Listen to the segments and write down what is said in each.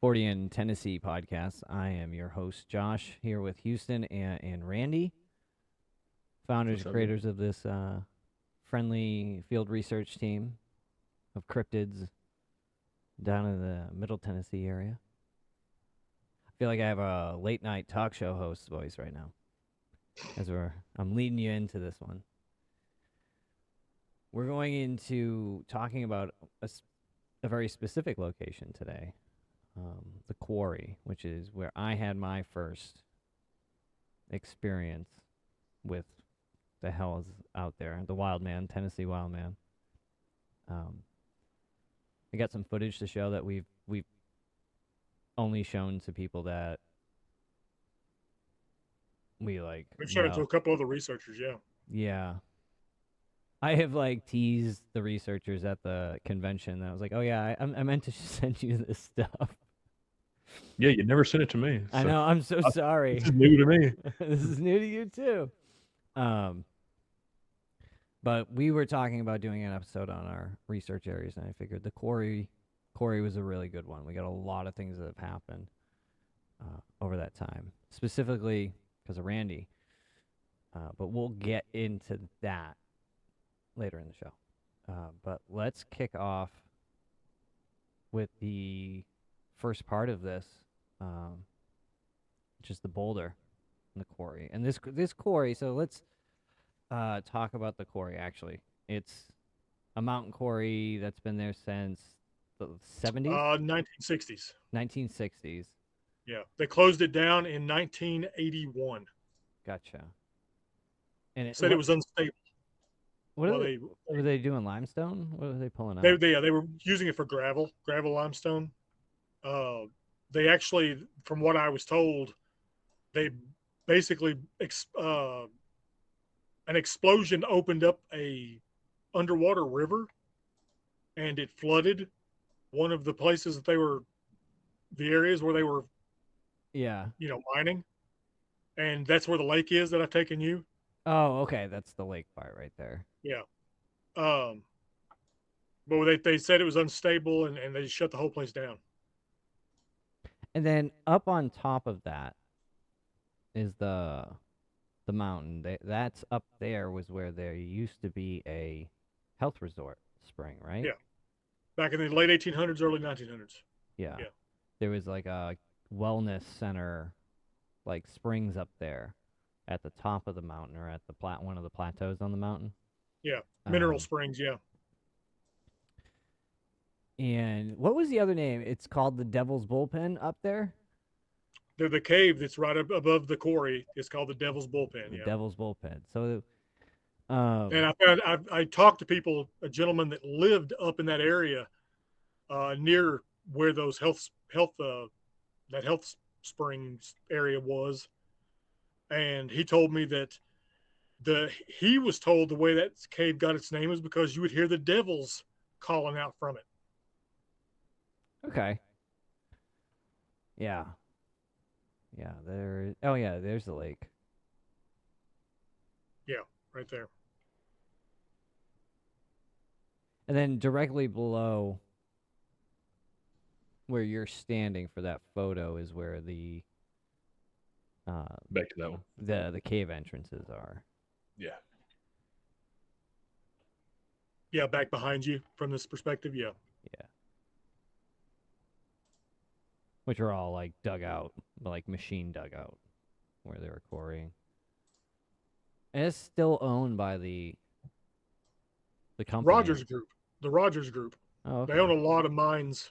40 in Tennessee podcast. I am your host, Josh, here with Houston and Randy, founders What's and up, man? creators of this friendly field research team of cryptids down in the Middle Tennessee area. I feel like I have a late night talk show host voice right now, I'm leading you into this one. We're going into talking about a very specific location today, the Quarry, which is where I had my first experience with the hell is out there, the wild man, Tennessee wild man. I got some footage to show that we've only shown to people that we like We've shown it to know. a couple other researchers, yeah. Yeah. I have like teased the researchers at the convention. I was like, "Oh yeah, I meant to send you this stuff." Yeah, you never sent it to me, I so know. I'm so this sorry. is new to me. This is new to you too. Um, but we were talking about doing an episode on our research areas, and I figured the Quarry was a really good one. We got a lot of things that have happened over that time, specifically because of Randy. But we'll get into that later in the show. But let's kick off with the first part of this, which is the boulder and the quarry. And this quarry, so let's talk about the quarry, actually. It's a mountain quarry that's been there since the 70s? 1960s. 1960s. Yeah, they closed it down in 1981. Gotcha. And Said it was unstable. what are Well, they, were they doing limestone? What were they pulling out? they were using it for gravel limestone. Uh, they actually, from what I was told, they basically an explosion opened up a underwater river, and it flooded one of the places that the areas where they were, Yeah. mining, and that's where the lake is that I've taken you. Oh, okay. That's the lake part right there. Yeah. Um, but they said it was unstable, and they shut the whole place down. And then up on top of that is the mountain. That's up there was where there used to be a health resort spring, right? Yeah. Back in the late 1800s, early 1900s. Yeah. Yeah. There was like a wellness center, like springs up there at the top of the mountain or at the one of the plateaus on the mountain. Yeah. Mineral Um, Springs. Yeah. and what was the other name? It's called the Devil's Bullpen up there. The cave that's right up above the quarry is called the Devil's Bullpen. The Yeah. Devil's Bullpen. So, And I talked to people, a gentleman that lived up in that area, near where those that health springs area was, and he told me that he was told the way that cave got its name is because you would hear the devils calling out from it. okay. Yeah. Yeah. There. Oh yeah. There's the lake. Yeah, right there. And then directly below where you're standing for that photo is where the Back to that one. the cave entrances are. Yeah. Yeah, back behind you from this perspective. Yeah. Yeah. Which are all like dug out, like machine dug out where they were quarrying. And it's still owned by the company. Rogers Group. The Rogers Group. Oh, okay. They own a lot of mines,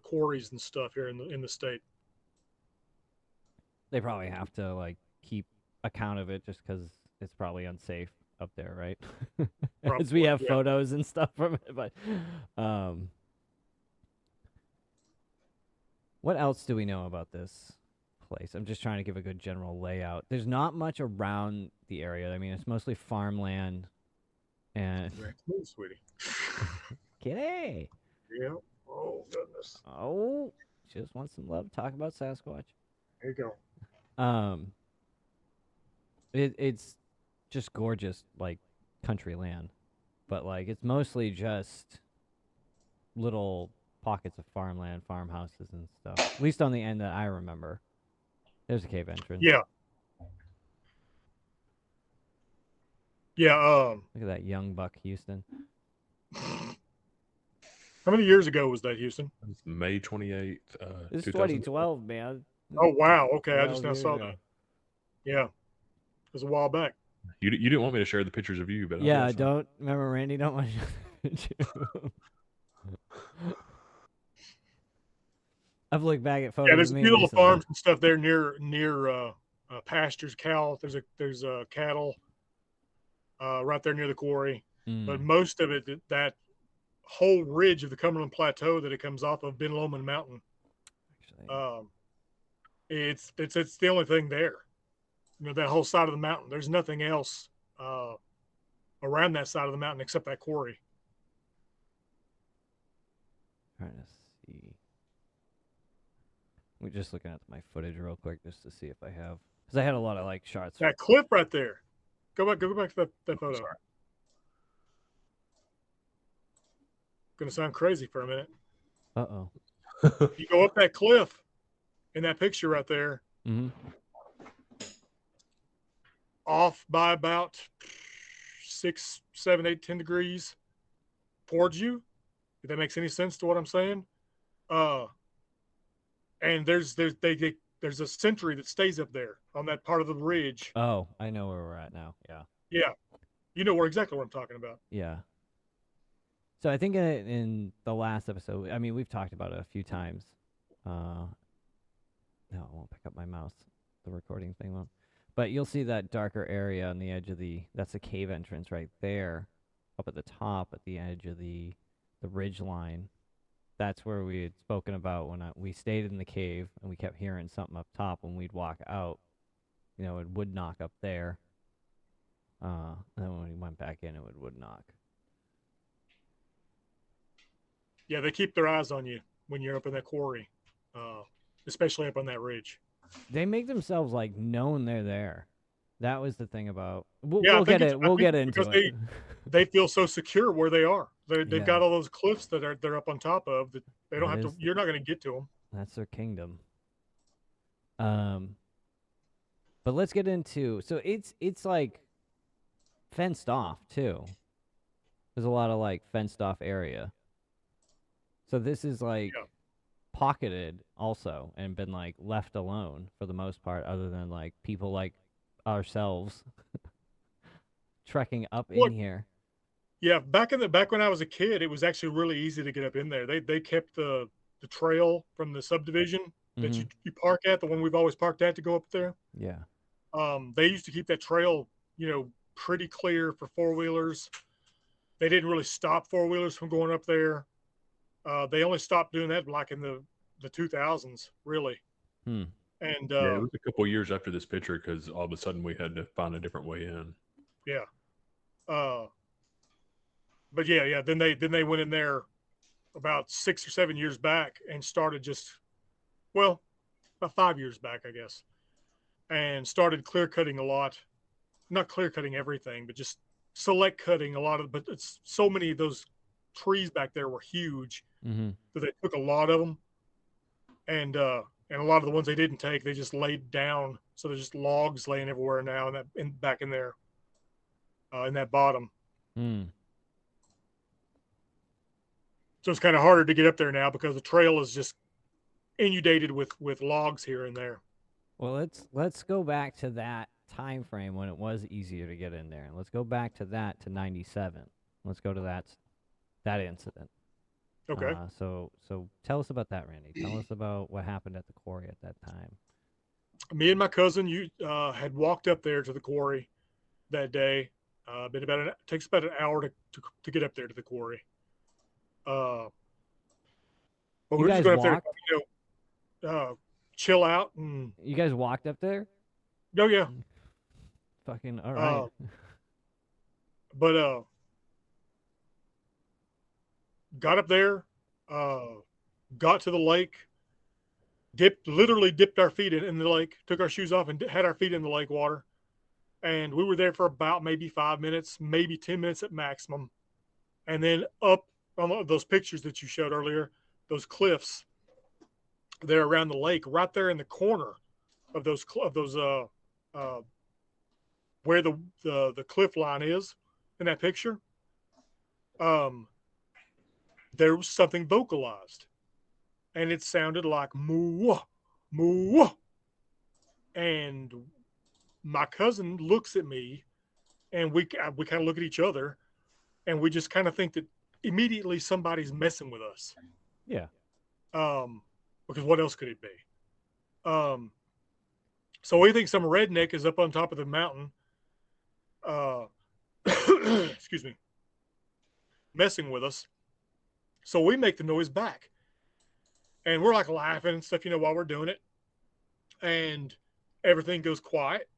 quarries, and stuff here in the state. They probably have to like keep account of it just because it's probably unsafe up there, right? As we Probably. have Yeah. photos and stuff from it, but what else do we know about this place? I'm just trying to give a good general layout. There's not much around the area. I mean, it's mostly farmland and Move, sweetie. kitty. Yeah. Oh goodness. Oh, just want some love. Talk about Sasquatch. There you go. It's just gorgeous, like country land, but like it's mostly just little pockets of farmland, farmhouses, and stuff. At least on the end that I remember. There's a cave entrance. Yeah. Yeah. Look at that young buck, Houston. How many years ago was that, Houston? It's May 28th, This is 2000. 2012, man. Oh, wow. Okay. I 12 just now years saw ago. that. Yeah. It was a while back. You didn't want me to share the pictures of you, but Yeah, I don't remember Randy. Don't want to. I've looked back at photos. Yeah, there's of a me few little recently. farms and stuff there near pastures, cow. There's a cattle right there near the quarry. But most of it, that whole ridge of the Cumberland Plateau that it comes off of Ben Lomond Mountain, Actually, it's the only thing there. You know, that whole side of the mountain. There's nothing else around that side of the mountain except that quarry. trying to see. We're just looking at my footage real quick just to see if I have, because I had a lot of like shots. That cliff right there. Go back to that photo. Sorry. Gonna sound crazy for a minute. Uh-oh. You go up that cliff in that picture right there, off by about 6, 7, 8, 10 degrees towards you. If that makes any sense to what I'm saying. And there's a sentry that stays up there on that part of the ridge. Oh, I know where we're at now. Yeah. Yeah. You know exactly what I'm talking about. Yeah. So I think in the last episode, I mean, we've talked about it a few times. No, it won't pick up my mouse. The recording thing won't. But you'll see that darker area on the edge of that's the cave entrance right there, up at the top, at the edge of the ridge line. That's where we had spoken about when we stayed in the cave and we kept hearing something up top when we'd walk out. You know, it would knock up there. And then when we went back in, it would knock. Yeah, they keep their eyes on you when you're up in that quarry, especially up on that ridge. They make themselves like known they're there. That was the thing about. We'll get into it. They feel so secure where they are. They've got all those cliffs that they're up on top of that they don't have to. You're not going to get to them. That's their kingdom. But let's get into. So it's like fenced off too. There's a lot of like fenced off area. So this is like pocketed also and been like left alone for the most part, other than like people like ourselves trekking up in here. Yeah, back when I was a kid, it was actually really easy to get up in there. They kept the trail from the subdivision that you park at, the one we've always parked at to go up there. Yeah. They used to keep that trail, pretty clear for four-wheelers. They didn't really stop four-wheelers from going up there. They only stopped doing that like in the 2000s, really. And it was a couple years after this picture because all of a sudden we had to find a different way in. Yeah. But yeah. Then they went in there about 6 or 7 years back and started about 5 years back, I guess, and started clear cutting a lot. Not clear cutting everything, but just select cutting a lot of. But it's so many of those trees back there were huge that they took a lot of them, and a lot of the ones they didn't take, they just laid down. So there's just logs laying everywhere now, back in there, in that bottom. So it's kind of harder to get up there now because the trail is just inundated with logs here and there. Well, let's go back to that time frame when it was easier to get in there. Let's go back to that to 97. Let's go to that incident. Okay. So tell us about that, Randy. Tell us about what happened at the quarry at that time. Me and my cousin had walked up there to the quarry that day. It takes about an hour to get up there to the quarry. But we're just going up there, chill out, and you guys walked up there. Oh yeah. Fucking all right. But got up there, got to the lake, literally dipped our feet in the lake, took our shoes off and had our feet in the lake water. And we were there for about maybe 5 minutes, maybe 10 minutes at maximum. And then up on those pictures that you showed earlier, cliffs there around the lake, right there in the corner of those where the cliff line is in that picture. There was something vocalized, and it sounded like moo moo. And my cousin looks at me, and we kind of look at each other, and we just kind of think that immediately somebody's messing with us. Yeah. Because what else could it be? So we think some redneck is up on top of the mountain, excuse me, messing with us. So we make the noise back, and we're like laughing and stuff, while we're doing it, and everything goes quiet.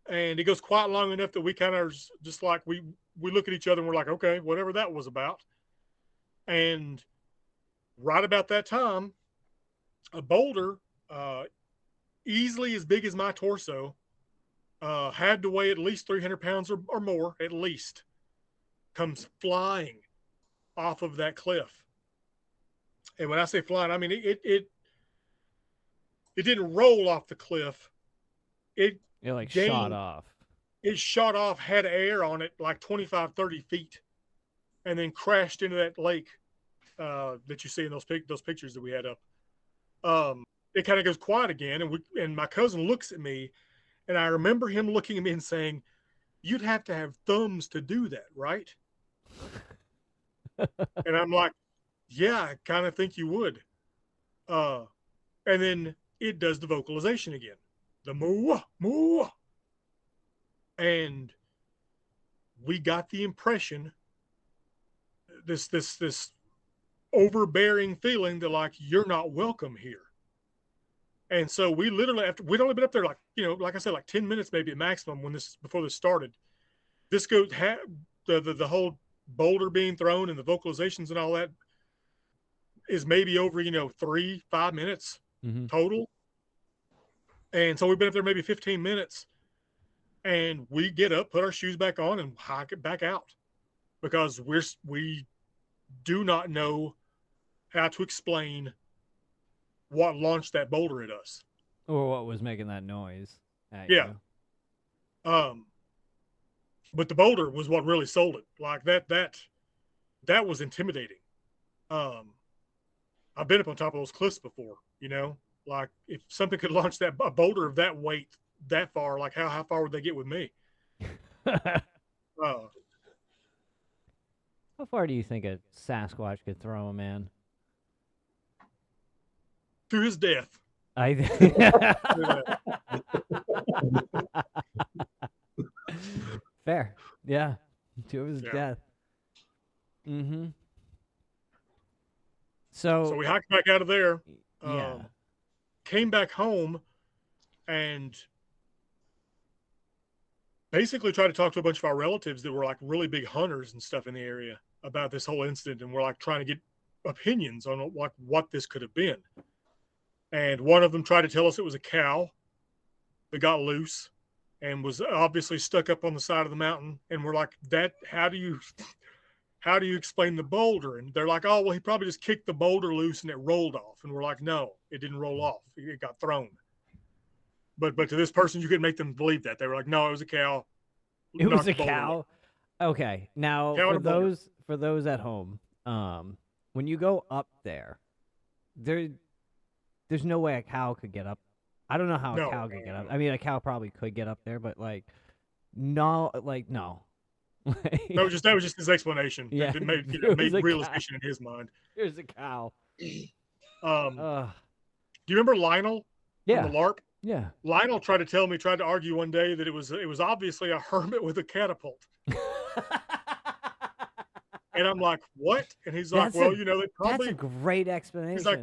And it goes quiet long enough that we kind of just like we look at each other and we're like, okay, whatever that was about. And right about that time, a boulder, easily as big as my torso, had to weigh at least 300 pounds or more, at least, comes flying off of that cliff. And when I say flying, I mean it didn't roll off the cliff. It shot off. It shot off, had air on it like 25, 30 feet, and then crashed into that lake that you see in those pictures that we had up. It kind of goes quiet again, and my cousin looks at me, and I remember him looking at me and saying, "You'd have to have thumbs to do that, right?" And I'm like, "Yeah, I kind of think you would." And then it does the vocalization again, the moo moo, and we got the impression, this overbearing feeling that like you're not welcome here. And so we literally, after we'd only been up there like I said, like 10 minutes maybe at maximum before this started. This goes the whole boulder being thrown and the vocalizations and all that is maybe over 3-5 minutes total. And so we've been up there maybe 15 minutes, and we get up, put our shoes back on, and hike it back out because we do not know how to explain what launched that boulder at us, or what was making that noise at you. But the boulder was what really sold it. Like that was intimidating. I've been up on top of those cliffs before, like if something could launch a boulder of that weight that far, like how far would they get with me? How far do you think a Sasquatch could throw a man? To his death. Fair. Yeah. To his death. Mm-hmm. So we hiked back out of there. Yeah. Came back home and basically tried to talk to a bunch of our relatives that were like really big hunters and stuff in the area about this whole incident, and we're like trying to get opinions on what this could have been. And one of them tried to tell us it was a cow that got loose and was obviously stuck up on the side of the mountain. And we're like, how do you explain the boulder? And they're like, oh, well, he probably just kicked the boulder loose and it rolled off. And we're like, no, it didn't roll off. It got thrown. But to this person, you couldn't make them believe that. They were like, no, it was a cow. It was a cow. Okay. Now, for those at home, when you go up there, there's no way a cow could get up. I don't know how a cow could get up. I mean, a cow probably could get up there, but no. That was just his explanation. Yeah, it made realization in his mind. Here's a cow. Do you remember Lionel? Yeah. From the LARP? Yeah. Lionel tried to argue one day that it was obviously a hermit with a catapult. And I'm like, what? And he's like, they probably. That's a great explanation. He's like,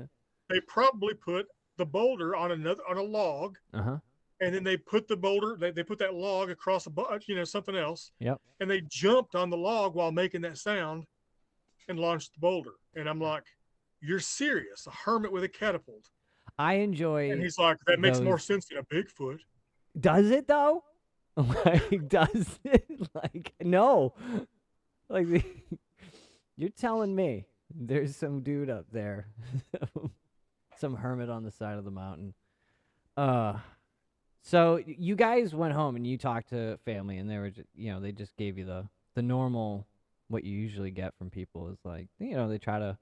they probably put the boulder on a log, and then they put the boulder, they put that log across something else. Yep. And they jumped on the log while making that sound, and launched the boulder. And I'm like, you're serious? A hermit with a catapult? I enjoy. And he's like, that makes more sense than a Bigfoot. Does it though? Does it? No. You're telling me There's some dude up there. Some hermit on the side of the mountain. Uh so you guys went home and you talked to family and they were just, they just gave you the normal what you usually get from people is like, they try to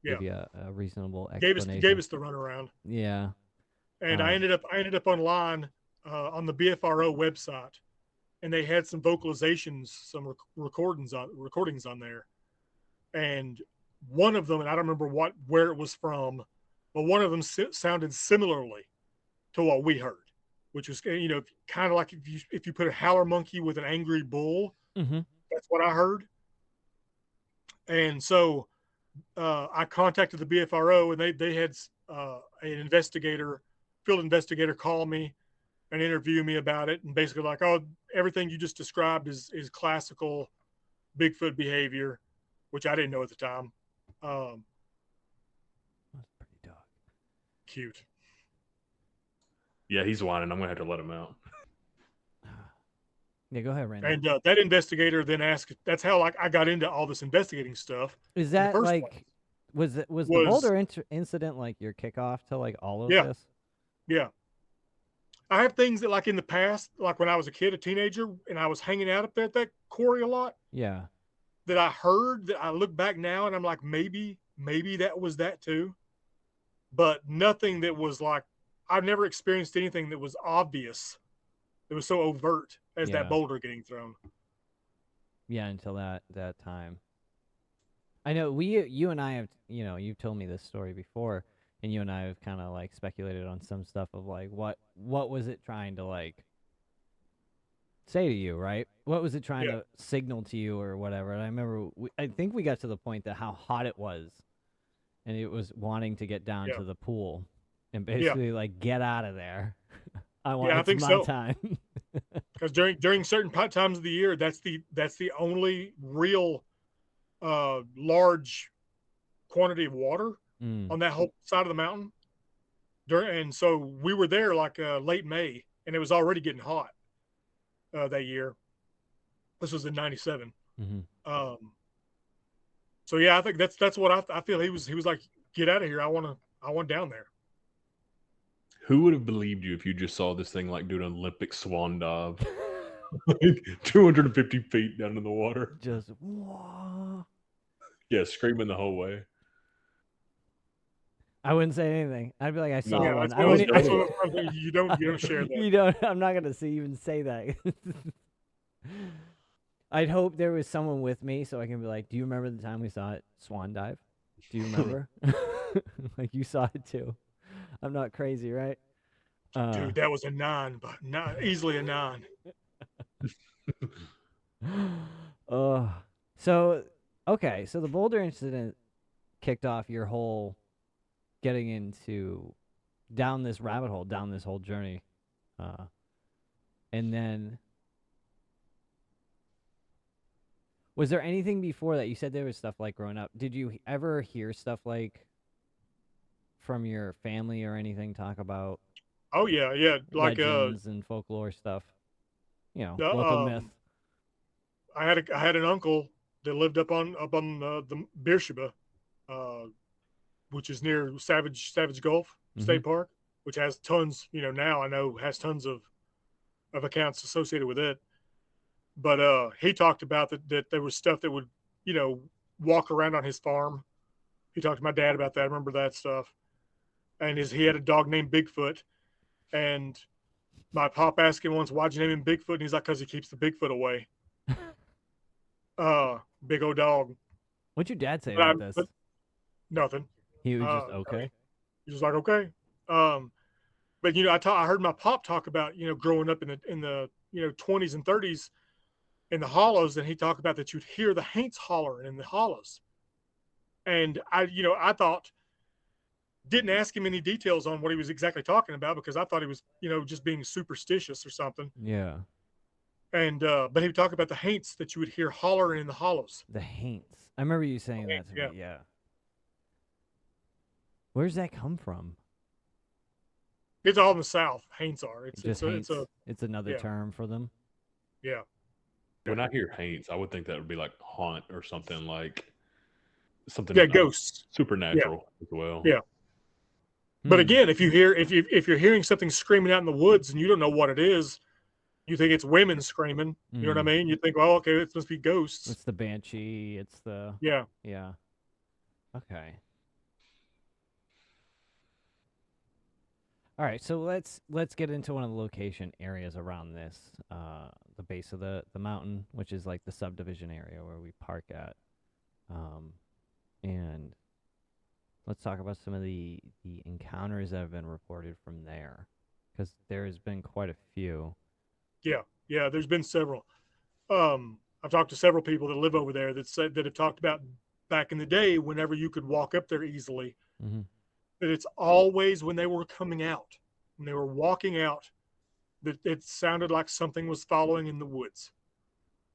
Yeah, give you a reasonable gave explanation. us the runaround, Yeah. and Uh, I ended up online on the BFRO website, and they had some vocalizations, some recordings on there, and one of them, and I don't remember where it was from, but one of them sounded similarly to what we heard, which was kind of like if you put a howler monkey with an angry bull, mm-hmm. that's what I heard. And so I contacted the BFRO, and they had an investigator, field investigator, call me and interview me about it, and basically like, oh, everything you just described is classical Bigfoot behavior, which I didn't know at the time. That's pretty dog. Cute. Yeah, he's whining. I'm gonna have to let him out. Yeah, go ahead, Randall. And that investigator then asked. That's how like I got into all this investigating stuff. Is in the that first like place. was the Boulder incident like your kickoff to like all of Yeah, this? yeah. I have things that like in the past, like when I was a kid, a teenager, and I was hanging out up there at that quarry a lot, Yeah. that I heard that I look back now and I'm like, maybe that was that too. But nothing that was like, I've never experienced anything that was obvious. It was so overt as that Yeah. boulder getting thrown. Yeah, until that time. I know you and I have, you've told me this story before, and you and I have kind of like speculated on some stuff of like what was it trying to like say to you, right? What was it trying Yeah, to signal to you or whatever? And I remember I think we got to the point that how hot it was, and it was wanting to get down yeah, to the pool, and yeah, basically like get out of there. yeah. I It's think my so. time. Because during certain times of the year, that's the only real large quantity of water Mm. on that whole side of the mountain. And so we were there like late May, and it was already getting hot that year. This was in '97. Mm-hmm. So yeah, I think that's what I feel. He was like, get out of here. I want down there. Who would have believed you if you just saw this thing like do an Olympic swan dive, like 250 feet down in the water? Just whoa. Yeah, screaming the whole way. I wouldn't say anything. I'd be like, I saw No, Yeah, one. that's I one of wouldn't. those, that's one of those times you don't share that. You don't. I'm not gonna even say that. I'd hope there was someone with me so I can be like, "Do you remember the time we saw it swan dive? Do you remember? Like you saw it too. I'm not crazy, right?" Dude, that was a 9, but not easily a 9. Uh, so okay, so the Boulder incident kicked off your whole getting into down this rabbit hole, down this whole journey, and then was there anything before that? You said there was stuff like growing up. Did you ever hear stuff like from your family or anything talk about Oh yeah, yeah. Like legends and folklore stuff? the, Local myth. I had an uncle that lived up on the Beersheba, uh, which is near Savage Gulf Mm-hmm. State Park, which has tons. Now I know has tons of accounts associated with it. But he talked about that there was stuff that would you know walk around on his farm. He talked to my dad about that. I remember that stuff. And he had a dog named Bigfoot, and my pop asked him once, "Why'd you name him Bigfoot?" And he's like, "Because he keeps the Bigfoot away." Big old dog. What'd your dad say But, about this? but nothing. He was just I okay. mean, he was like, "Okay." But I heard my pop talk about growing up in the 20s and 30s in the hollows, and he talked about that you'd hear the haints hollering in the hollows, and I thought didn't ask him any details on what he was exactly talking about because I thought he was just being superstitious or something. Yeah. And but he would talk about the haints that you would hear hollering in the hollows. The haints. I remember you saying that to Yeah, me. Yeah. Where's that come from? it's all in the South. Haints are. Just haints. It's another yeah. term for them. Yeah. When I hear haints, I would think that would be like haunt or something like something Yeah, ghosts. supernatural as well. Yeah. But again, if you're hearing something screaming out in the woods and you don't know what it is, you think it's women screaming. You know what I mean? You think, well, okay, it must be ghosts. It's the banshee. It's the yeah. Okay. All right, so let's get into one of the location areas around this, the base of the mountain, which is like the subdivision area where we park at, and let's talk about some of the encounters that have been reported from there, because there has been quite a few. Yeah. There's been several. I've talked to several people that live over there that have talked about back in the day, whenever you could walk up there easily, that it's always when they were coming out, when they were walking out, that it sounded like something was following in the woods.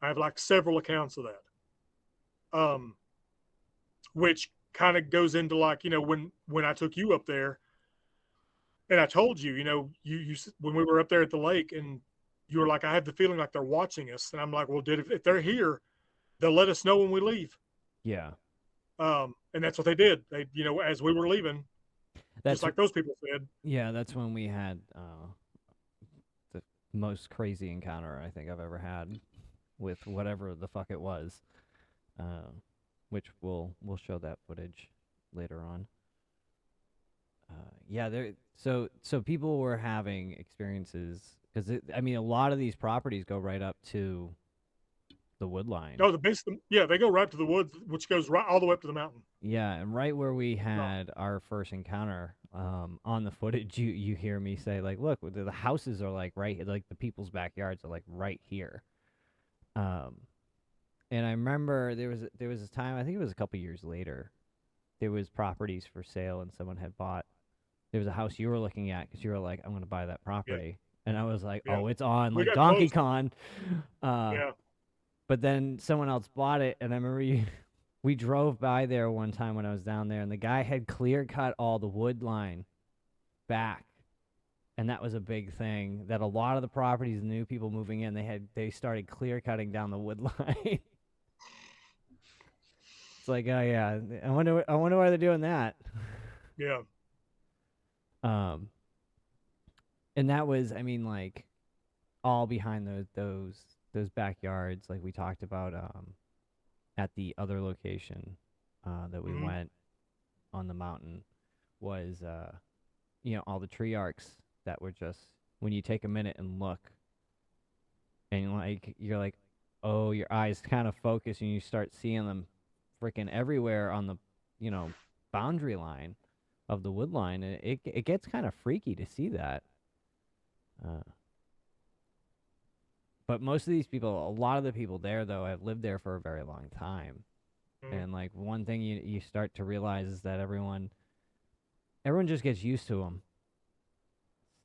I have like several accounts of that, which kind of goes into like, when I took you up there and I told you, you when we were up there at the lake and you were like, I have the feeling like they're watching us, and I'm like, well, if they're here, they'll let us know when we leave. Yeah. And that's what they did. They, as we were leaving, just like those people said. Yeah, that's when we had the most crazy encounter I think I've ever had with whatever the fuck it was, which we'll show that footage later on. So people were having experiences because a lot of these properties go right up to the wood line. No, the base. They go right to the woods, which goes right all the way up to the mountain. Yeah, and right where we had our first encounter, on the footage, you hear me say like, "Look, the houses are like right, like the people's backyards are like right here." And I remember there was a time, I think it was a couple years later, there was properties for sale, and someone had bought. There was a house you were looking at because you were like, "I'm going to buy that property," and I was like, "Oh, it's on like Donkey Kong." But then someone else bought it, and I remember we drove by there one time when I was down there, and the guy had clear cut all the wood line back, and that was a big thing. That a lot of the properties, the new people moving in, they started clear cutting down the wood line. It's like, oh yeah, I wonder why they're doing that. Yeah. And that was, like, all behind those backyards, like we talked about, at the other location, that we went on the mountain, was, all the tree arcs that were just, when you take a minute and look, and like you're like, oh, your eyes kind of focus, and you start seeing them freaking everywhere on the, boundary line of the wood line, and it gets kind of freaky to see that. But most of these people, a lot of the people there, though, have lived there for a very long time. And like one thing you start to realize is that everyone just gets used to them.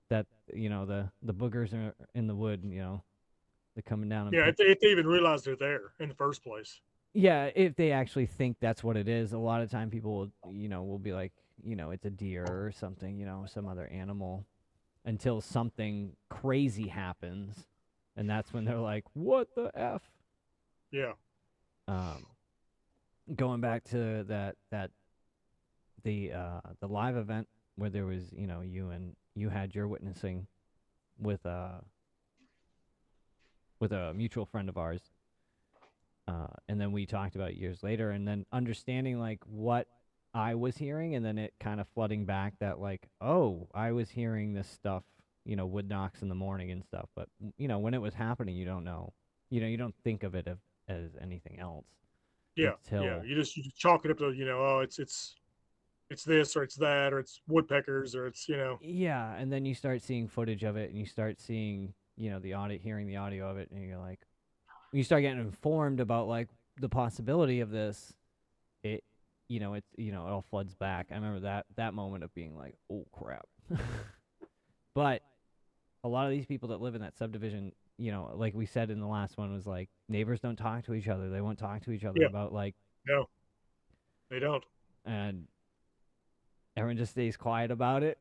That the boogers are in the wood, they're coming down. If they even realize they're there in the first place. Yeah, if they actually think that's what it is. A lot of time people will be like, it's a deer or something, some other animal, until something crazy happens, and that's when they're like, what the F? Yeah. Going back to the live event where there was, you had your witnessing with a mutual friend of ours. And then we talked about it years later, and then understanding like what I was hearing, and then it kind of flooding back that like, oh, I was hearing this stuff, wood knocks in the morning and stuff. But when it was happening, you don't know, you don't think of it as anything else. Yeah, you just chalk it up to oh, it's this or it's that or it's woodpeckers or it's Yeah, and then you start seeing footage of it, and you start seeing hearing the audio of it, and you're like, when you start getting informed about like the possibility of this, it all floods back. I remember that moment of being like, oh crap. But a lot of these people that live in that subdivision, like we said in the last one, was like neighbors don't talk to each other. They won't talk to each other about like, no, they don't. And everyone just stays quiet about it.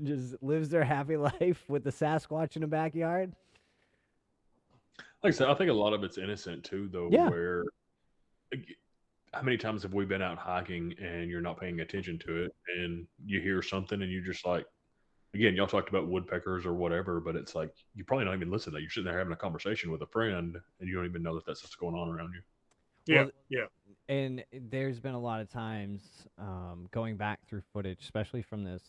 Just lives their happy life with the Sasquatch in the backyard. Like I said, I think a lot of it's innocent too, though. Yeah. Where how many times have we been out hiking and you're not paying attention to it, and you hear something and you just like, again, y'all talked about woodpeckers or whatever, but it's like you probably don't even listen to that. You're sitting there having a conversation with a friend, and you don't even know that that's what's going on around you. Yeah, Well, yeah. and there's been a lot of times going back through footage, especially from this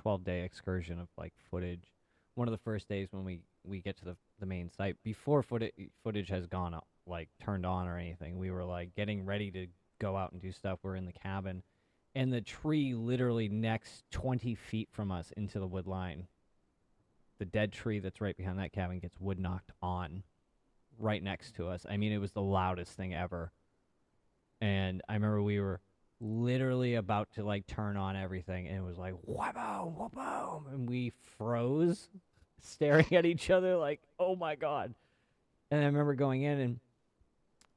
12-day excursion of like footage. One of the first days when we get to the main site, before footage has gone up, like turned on or anything, we were like getting ready to go out and do stuff. We're in the cabin, and the tree literally next 20 feet from us into the wood line, the dead tree that's right behind that cabin, gets wood knocked on right next to us. I mean, it was the loudest thing ever. And I remember we were literally about to like turn on everything, and it was like wha-boom, wha-boom, and we froze, staring at each other like, oh my god. And I remember going in and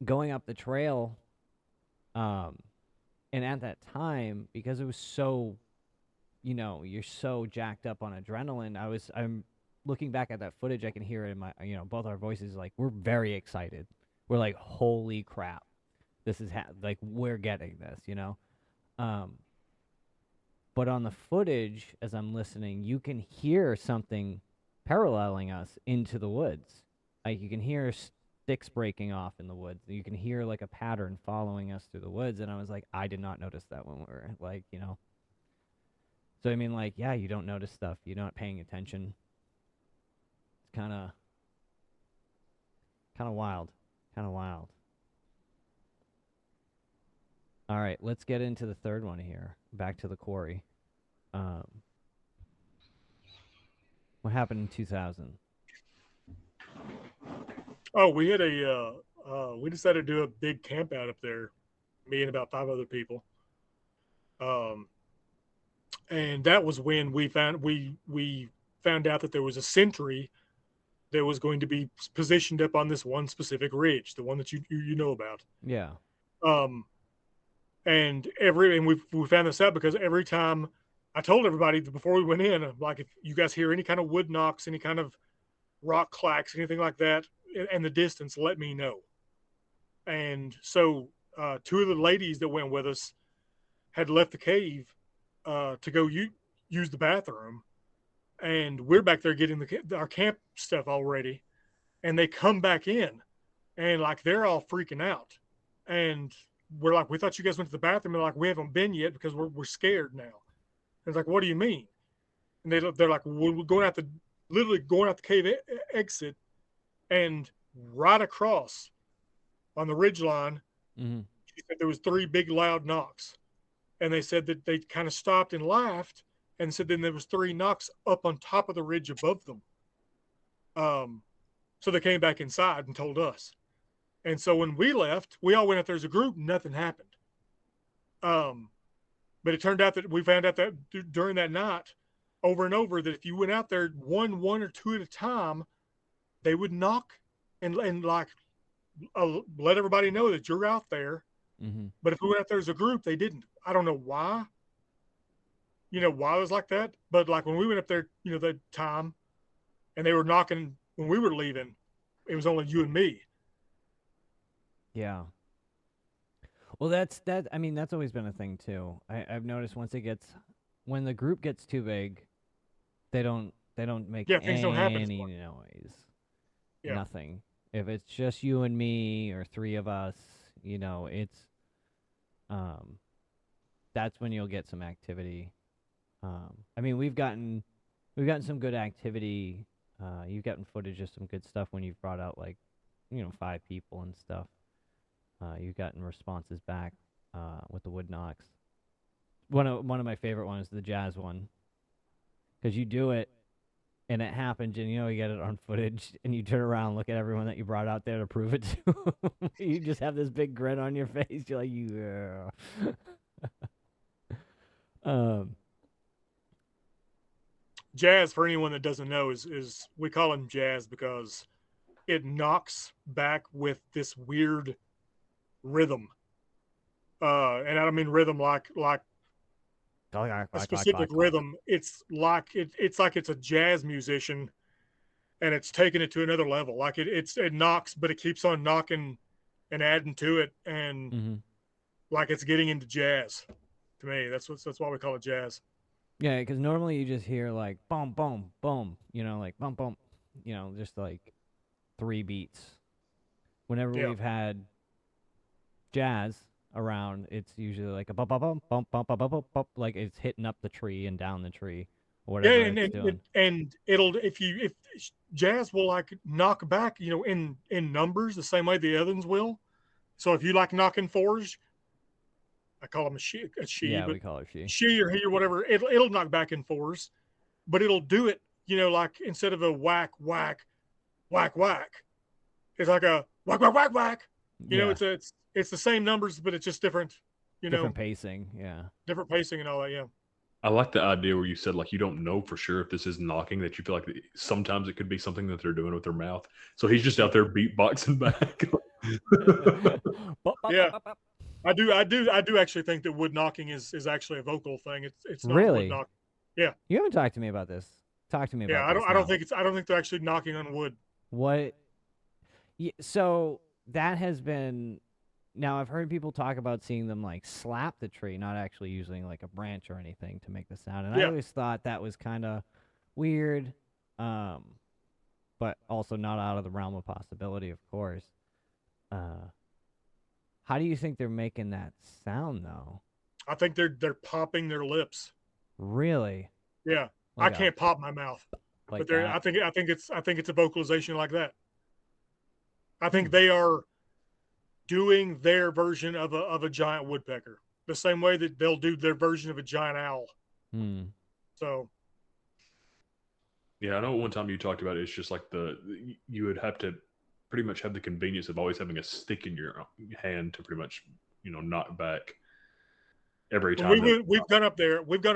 going up the trail, and at that time, because it was so, you're so jacked up on adrenaline, I'm looking back at that footage, I can hear it in my, both our voices, like, we're very excited. We're like, holy crap, this is like, we're getting this, but on the footage, as I'm listening, you can hear something paralleling us into the woods. Like, you can hear sticks breaking off in the woods. You can hear like a pattern following us through the woods. And I was like, I did not notice that when we were like, So I mean, like, yeah, you don't notice stuff. You're not paying attention. It's kind of wild. Kind of wild. All right, let's get into the third one here. Back to the quarry. What happened in 2000? Oh, we had we decided to do a big camp out up there, me and about 5 other people. And that was when we found out that there was a sentry that was going to be positioned up on this one specific ridge, the one that you know about. Yeah. And we found this out because every time I told everybody before we went in, like, if you guys hear any kind of wood knocks, any kind of rock clacks, anything like that, in the distance, let me know. And so 2 of the ladies that went with us had left the cave to go use the bathroom, and we're back there getting our camp stuff all ready, and they come back in, and like they're all freaking out, and we're like, we thought you guys went to the bathroom. And they're like, we haven't been yet because we're scared now. And it's like, what do you mean? And they're like, we're literally going out the cave exit, and right across on the ridge line, she said there was 3 big loud knocks. And they said that they kind of stopped and laughed, and said then there was 3 knocks up on top of the ridge above them. So they came back inside and told us. And so when we left, we all went out there as a group. Nothing happened. But it turned out that we found out that during that night, over and over, that if you went out there one or 2 at a time, they would knock and like let everybody know that you're out there. Mm-hmm. But if we went out there as a group, they didn't. I don't know why. Why it was like that. But like when we went up there, that time, and they were knocking when we were leaving, it was only you and me. Yeah. Well, that's that. I mean, that's always been a thing too. I've noticed when the group gets too big, they don't make things don't happen any noise. Yeah. Nothing. If it's just you and me or 3 of us, it's that's when you'll get some activity. I mean, we've gotten some good activity. You've gotten footage of some good stuff when you've brought out like 5 people and stuff. You've gotten responses back with the wood knocks. One of my favorite ones is the jazz one, because you do it and it happens, and you get it on footage, and you turn around and look at everyone that you brought out there to prove it to. You just have this big grin on your face. You're like, yeah. Jazz, for anyone that doesn't know, is we call him jazz because it knocks back with this weird rhythm. And I don't mean rhythm like a specific rhythm. It's like it's a jazz musician, and it's taking it to another level. Like it knocks, but it keeps on knocking and adding to it, and Mm-hmm. like it's getting into jazz. To me, that's why we call it jazz. Yeah, because normally you just hear like boom, boom, boom. Like boom, boom. Just like 3 beats. Whenever Yeah, we've had jazz around, it's usually like a bump, bump, bump, bump, bump, bump, bump, bump, like it's hitting up the tree and down the tree, or yeah, whatever and it's and, doing. and it'll if jazz will like knock back, in numbers the same way the other ones will. So if you like knocking fours, I call them a she, Yeah, but we call her she. she or he or whatever, it'll knock back in fours, but it'll do it, like instead of a whack whack whack whack, it's like a whack whack whack whack. Yeah, It's the same numbers, but it's just different, different pacing. Yeah. different pacing and all that. Yeah, I like the idea where you said like you don't know for sure if this is knocking, that you feel like sometimes it could be something that they're doing with their mouth. So he's just out there beatboxing back. Bop, bop, yeah. bop, bop, bop. I do actually think that wood knocking is actually a vocal thing. It's not wood Really? knocking. Yeah, You haven't talked to me about this. Talk to me yeah. about I this don't I don't now. think it's I don't think they're actually knocking on wood. What? So that has been. Now I've heard people talk about seeing them like slap the tree, not actually using like a branch or anything to make the sound. And I Yeah. always thought that was kind of weird, um, but also not out of the realm of possibility, of course. Uh, how do you think they're making that sound though? I think they're popping their lips. Really? Yeah. I Like a can't pop my mouth, but like they're that? I think it's a vocalization like that. I Hmm. think they are doing their version of a giant woodpecker, the same way that they'll do their version of a giant owl. Hmm. So Yeah, I know one time you talked about it, it's just like you would have to pretty much have the convenience of always having a stick in your hand to pretty much knock back every when time that. we've gone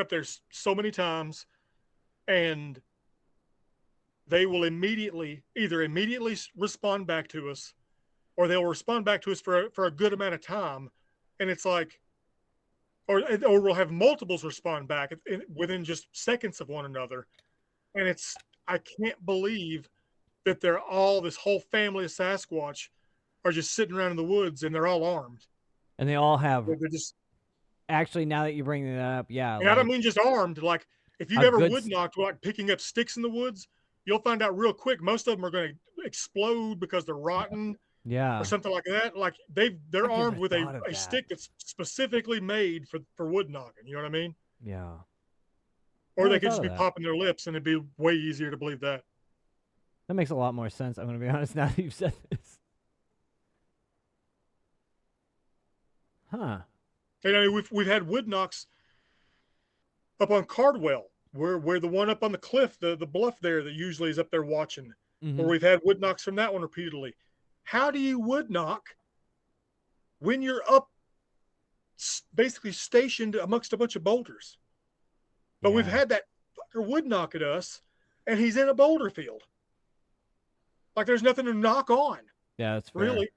up there so many times, and they will immediately respond back to us, or they'll respond back to us for a good amount of time, and it's like, or we'll have multiples respond back within just seconds of one another, and I can't believe that this whole family of Sasquatch are just sitting around in the woods and they're all armed. And they all have. They're just, Actually, now that you bring that up, yeah, and I don't like mean just armed. Like if you've a ever good. wood knocked, like picking up sticks in the woods, you'll find out real quick most of them are going to explode because they're rotten or Yeah. something like that. Like they're I've never armed with thought of a that. stick that's specifically made for wood knocking. You know what I mean? Yeah. Or Never they could thought just of be that. popping their lips, and it'd be way easier to believe that. That makes a lot more sense. I'm gonna be honest now that you've said this. Huh. And I mean, we've had wood knocks up on Cardwell, where the one up on the cliff, the bluff there that usually is up there watching, Mm-hmm. where we've had wood knocks from that one repeatedly. How do you wood knock when you're up, basically stationed amongst a bunch of boulders? But we've Yeah. had that fucker wood knock at us, and he's in a boulder field. Like there's nothing to knock on, Yeah, that's fair. really.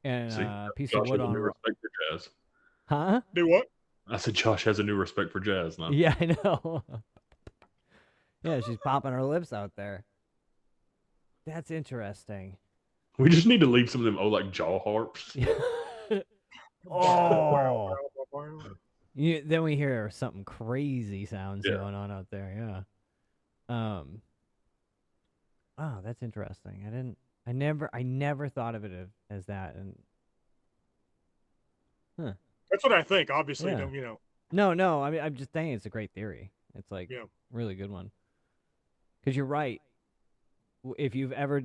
And See, a piece of Josh wood has a on. new respect for jazz. Huh? Do what? I said Josh has a new respect for jazz now. Yeah, I know. Yeah, she's popping her lips out there. That's interesting. We just need to leave some of them like jaw harps. Oh. Then we hear something crazy sounds Yeah. going on out there. Yeah. Oh, that's interesting. I never thought of it as that. And That's what I think. Obviously, Yeah. no. I mean, I'm just saying it's a great theory. It's like Yeah. really good one. Because you're right. If you've ever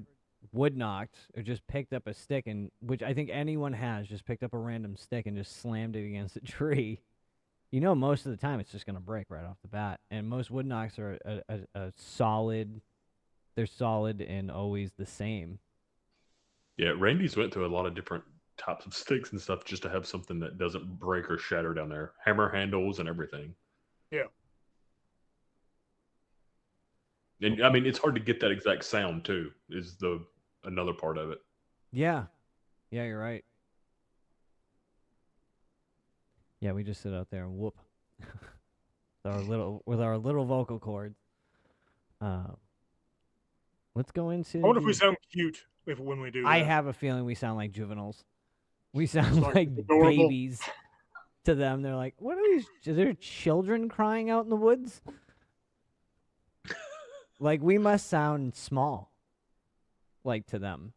wood knocked or just picked up a stick, and which I think anyone has, just picked up a random stick and just slammed it against a tree, most of the time it's just gonna break right off the bat. And most wood knocks are a solid. They're solid and always the same. Yeah, Randy's went through a lot of different types of sticks and stuff just to have something that doesn't break or shatter down there. Hammer handles and everything. Yeah. And I mean, it's hard to get that exact sound too. Is another part of it. Yeah, yeah, you're right. Yeah, we just sit out there and whoop with our little vocal cords. let's go into. I wonder if we sound cute when we do that. I have a feeling we sound like juveniles. We sound It's like adorable. babies to them. They're like, what are these? Are there children crying out in the woods? Like, we must sound small, like, to them.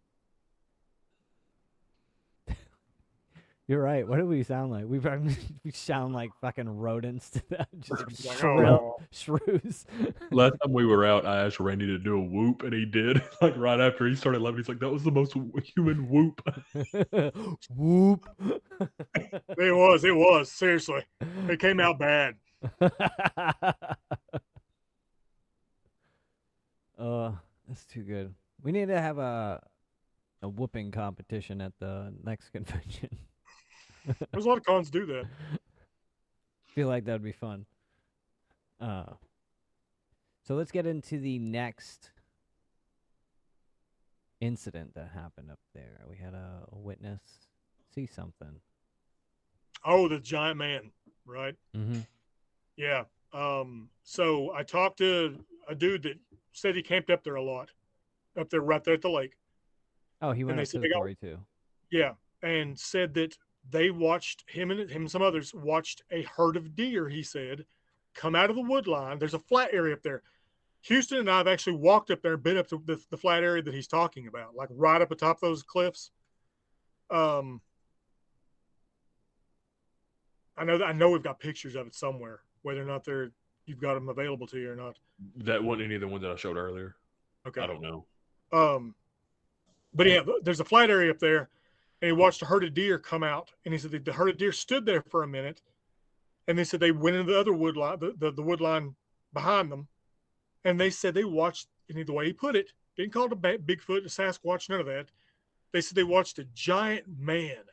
You're right. What do we sound like? We sound like fucking rodents to them. Just Like, shrews. Last time we were out, I asked Randy to do a whoop, and he did. Like right after he started laughing, he's like, "That was the most human whoop." Whoop. It was. Seriously. It came out bad. That's too good. We need to have a whooping competition at the next convention. There's a lot of cons do that. Feel like that'd be fun. So let's get into the next incident that happened up there. We had a witness see something. Oh, the giant man, right? Mm-hmm. Yeah. So I talked to a dude that said he camped up there a lot, up there right there at the lake. Oh, he went they up to said the they got- quarry too. Yeah, and said that they watched him and some others watched a herd of deer. He said, come out of the wood line. There's a flat area up there. Houston and I have actually walked up there, been up to the flat area that he's talking about, like right up atop those cliffs. I know we've got pictures of it somewhere, whether or not you've got them available to you or not. That wasn't any of the ones that I showed earlier. Okay. I don't know. But yeah, there's a flat area up there, and he watched a herd of deer come out, and he said the herd of deer stood there for a minute, and they said they went into the other wood line, the wood line behind them, and they said they watched, and the way he put it, didn't call it a Bigfoot, a Sasquatch, none of that. They said they watched a giant man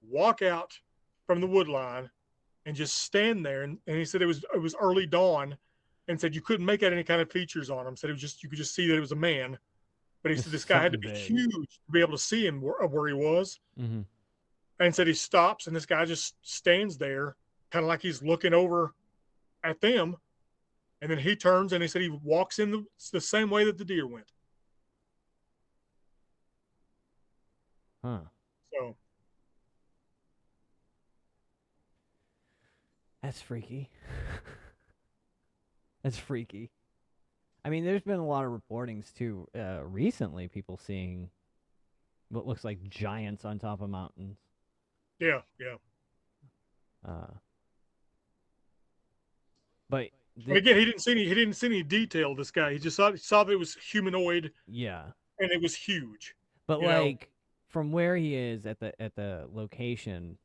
walk out from the wood line and just stand there, and he said it was early dawn, and said you couldn't make out any kind of features on him. Said it was just, you could just see that it was a man. But he said this guy had to be huge to be able to see him where he was. Mm-hmm. And said he stops, and this guy just stands there, kind of like he's looking over at them. And then he turns, and he said he walks in the same way that the deer went. Huh. So that's freaky. That's freaky. I mean, there's been a lot of reportings too recently. People seeing what looks like giants on top of mountains. Yeah. But again, he didn't see any detail. This guy, he just saw that it was humanoid. Yeah. And it was huge. But like from where he is at the location,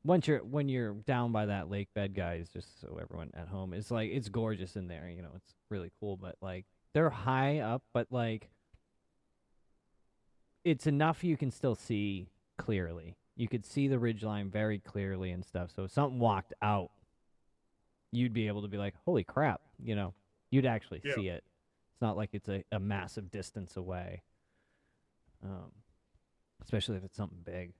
when you're down by that lake bed, guys, just so everyone at home, it's like it's gorgeous in there. You know, it's really cool. But like they're high up, but like it's enough you can still see clearly. You could see the ridgeline very clearly and stuff. So if something walked out, you'd be able to be like, holy crap, you know, you'd actually see it. It's not like it's a massive distance away. Especially if it's something big.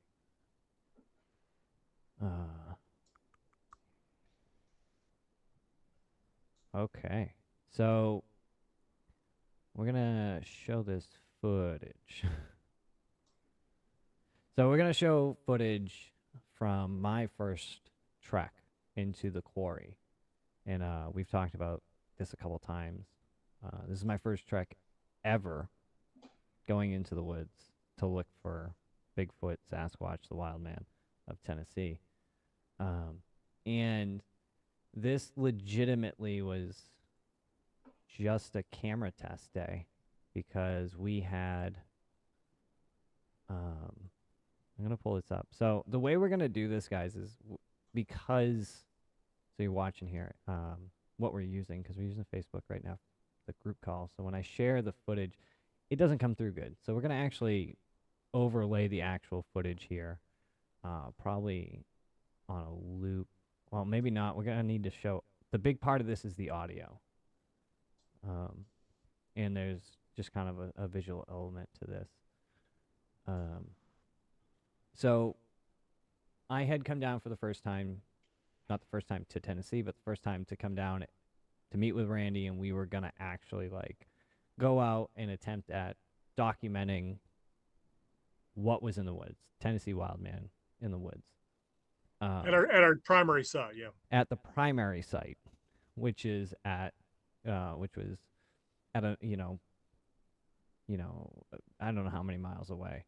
Okay. So we're going to show this footage. So we're going to show footage from my first trek into the quarry. And we've talked about this a couple times. This is my first trek ever going into the woods to look for Bigfoot, Sasquatch, the wild man of Tennessee. And this legitimately was just a camera test day because we had... I'm going to pull this up. So the way we're going to do this, guys, is because... So you're watching here what we're using, because we're using Facebook right now, the group call. So when I share the footage, it doesn't come through good. So we're going to actually overlay the actual footage here, probably on a loop. Well, maybe not. We're going to need to show... The big part of this is the audio. And there's just kind of a visual element to this. So I had come down for the first time, not the first time to Tennessee, but the first time to come down to meet with Randy, and we were going to actually like go out and attempt at documenting what was in the woods. Tennessee wildman in the woods. At our primary site, yeah. At the primary site, which is which was at a I don't know how many miles away.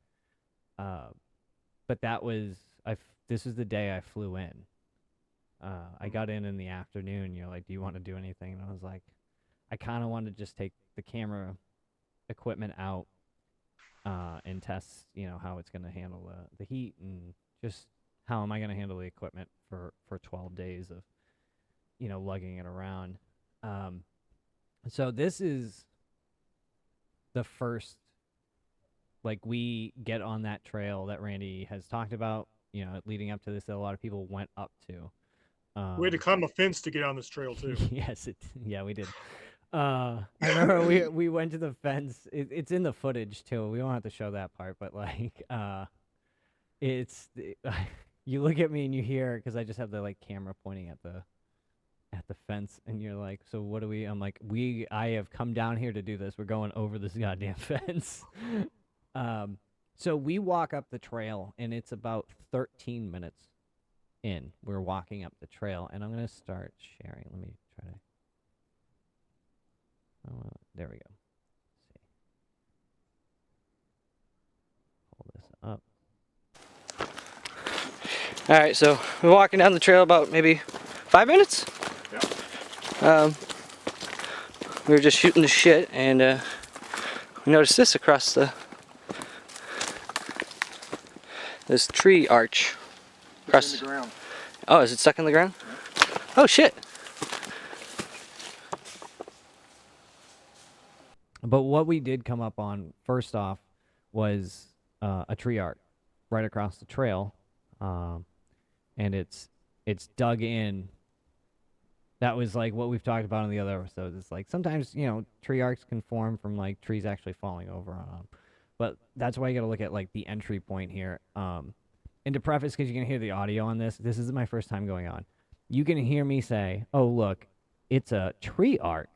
But that was this was the day I flew in. I got in the afternoon. You're like, do you want to do anything? And I was like, I kind of wanted to just take the camera equipment out and test, how it's going to handle the heat and just how am I going to handle the equipment for 12 days of, lugging it around. So this is the first, like, we get on that trail that Randy has talked about, leading up to this that a lot of people went up to. We had to climb a fence to get on this trail too. Yes, yeah, we did. I remember we went to the fence. It's in the footage too. We won't have to show that part, but like, it's you look at me and you hear because I just have the camera pointing at the fence, and you're like, so what do we? I'm like, I have come down here to do this. We're going over this goddamn fence. So we walk up the trail, and it's about 13 minutes in. We're walking up the trail, and I'm gonna start sharing. Let me try to. There we go. Let's see. Pull this up. All right, so we're walking down the trail about maybe 5 minutes. Yeah. We were just shooting the shit, and we noticed this across this tree arch. It's in the ground. Oh, is it stuck in the ground? Yeah. Oh shit. But what we did come up on first off was a tree arc right across the trail, and it's dug in. That was like what we've talked about in the other episodes. It's like sometimes tree arcs can form from like trees actually falling over on them, but that's why you got to look at like the entry point here. And to preface, because you can hear the audio on this. This isn't my first time going on. You can hear me say, "Oh look, it's a tree arc,"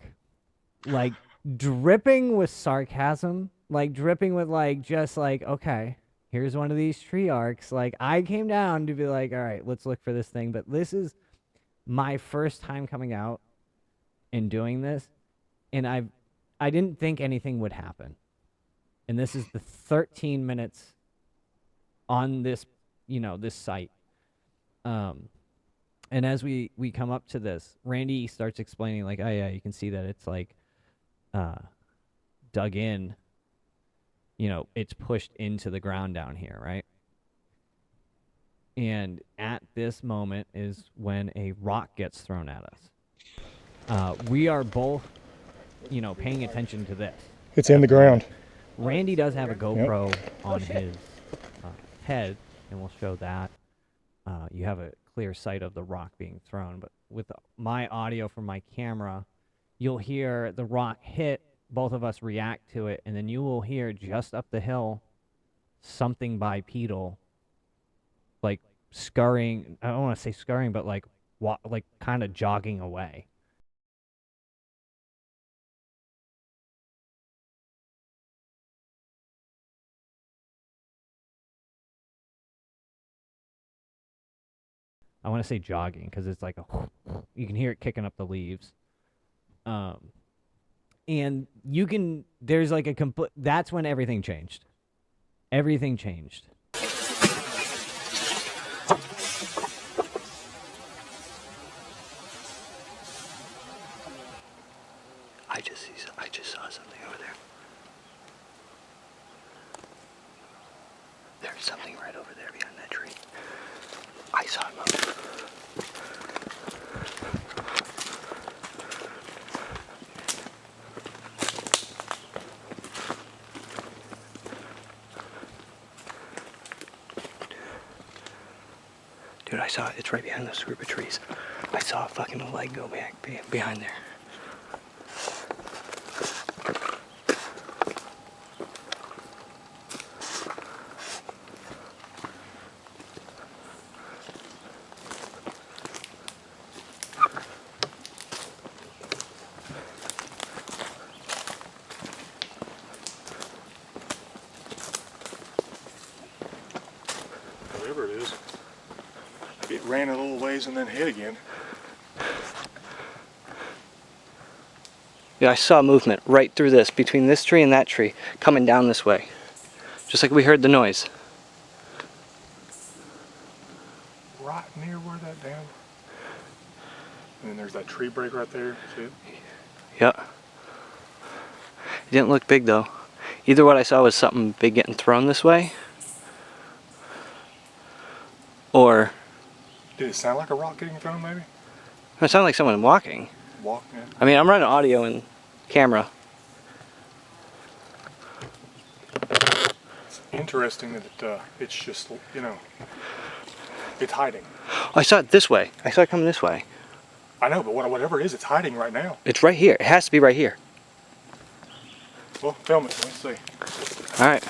like. Dripping with sarcasm, like dripping with just okay, here's one of these tree arcs. Like I came down to be like, all right, let's look for this thing. But this is my first time coming out and doing this, and I didn't think anything would happen. And this is the 13 minutes on this, this site. And as we come up to this, Randy starts explaining like, oh yeah, you can see that it's like. Dug in, it's pushed into the ground down here, right? And at this moment is when a rock gets thrown at us. We are both, paying attention to this. It's in the ground. Randy does have a GoPro on his head, and we'll show that. You have a clear sight of the rock being thrown, but with my audio from my camera, you'll hear the rock hit, both of us react to it, and then you will hear just up the hill something bipedal, like scurrying. I don't want to say scurrying, but like kind of jogging away. I want to say jogging because it's like you can hear it kicking up the leaves. And there's like a complete, that's when everything changed. Everything changed. I just saw something over there. There's something right over there behind that tree. I saw it move. Dude, I saw it. It's right behind this group of trees. I saw a fucking leg go back behind there. ran a little ways and then hid again. Yeah, I saw movement right through this, between this tree and that tree, coming down this way. Just like we heard the noise. Right near where that damn. And then there's that tree break right there. See it? Yeah. It didn't look big though. Either what I saw was something big getting thrown this way, or Did it sound like a rock getting thrown, maybe? it sounded like someone walking. Walking. I mean, I'm running audio and camera. It's interesting that it's just, you know, it's hiding. I saw it this way. I saw it coming this way. I know, but whatever it is, it's hiding right now. It's right here. It has to be right here. Well, film it. Let's see. All right.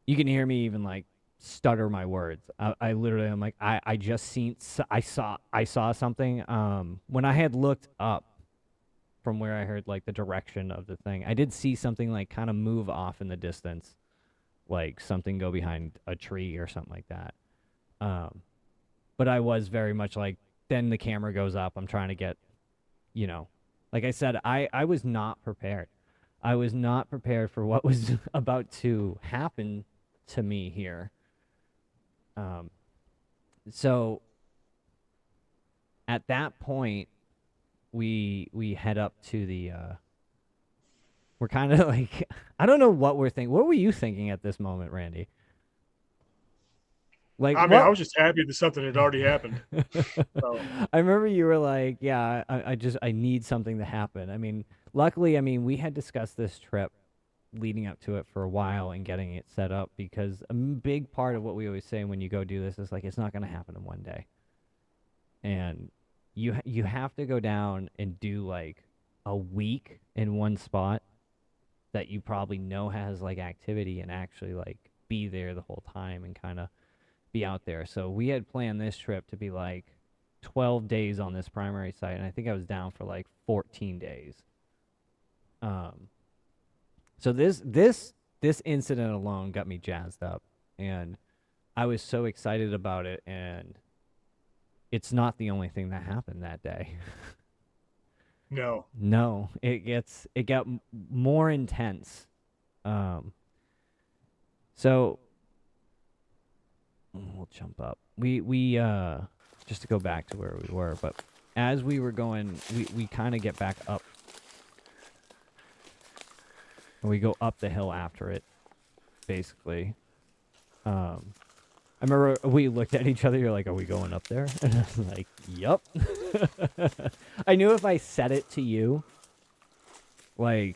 You can hear me even like stutter my words. I literally, I'm like, I just seen, I saw something. When I had looked up from where I heard like the direction of the thing, I did see something like kind of move off in the distance, like something go behind a tree or something like that. But I was very much like, then the camera goes up. I'm trying to get, you know, like I said, I was not prepared. I was not prepared for what was about to happen to me here. So at that point, we head up to the, we're kind of like, I don't know what we're thinking. What were you thinking at this moment, Randy? Like, I mean, I was just happy that something had already happened. So. I remember you were like, yeah, I need something to happen. I mean, luckily, I mean, we had discussed this trip leading up to it for a while and getting it set up, because a big part of what we always say when you go do this is like, it's not going to happen in one day. And you have to go down and do like a week in one spot that you probably know has like activity, and actually like be there the whole time and kind of be out there. So we had planned this trip to be like 12 days on this primary site, and I think I was down for like 14 days. So this incident alone got me jazzed up, and I was so excited about it, and it's not the only thing that happened that day. No, it got more intense. So we'll jump up. We just to go back to where we were, but as we were going, we kind of get back up. And we go up the hill after it, basically. I remember we looked at each other. You're like, "Are we going up there?" And I was like, "Yup." I knew if I said it to you, like,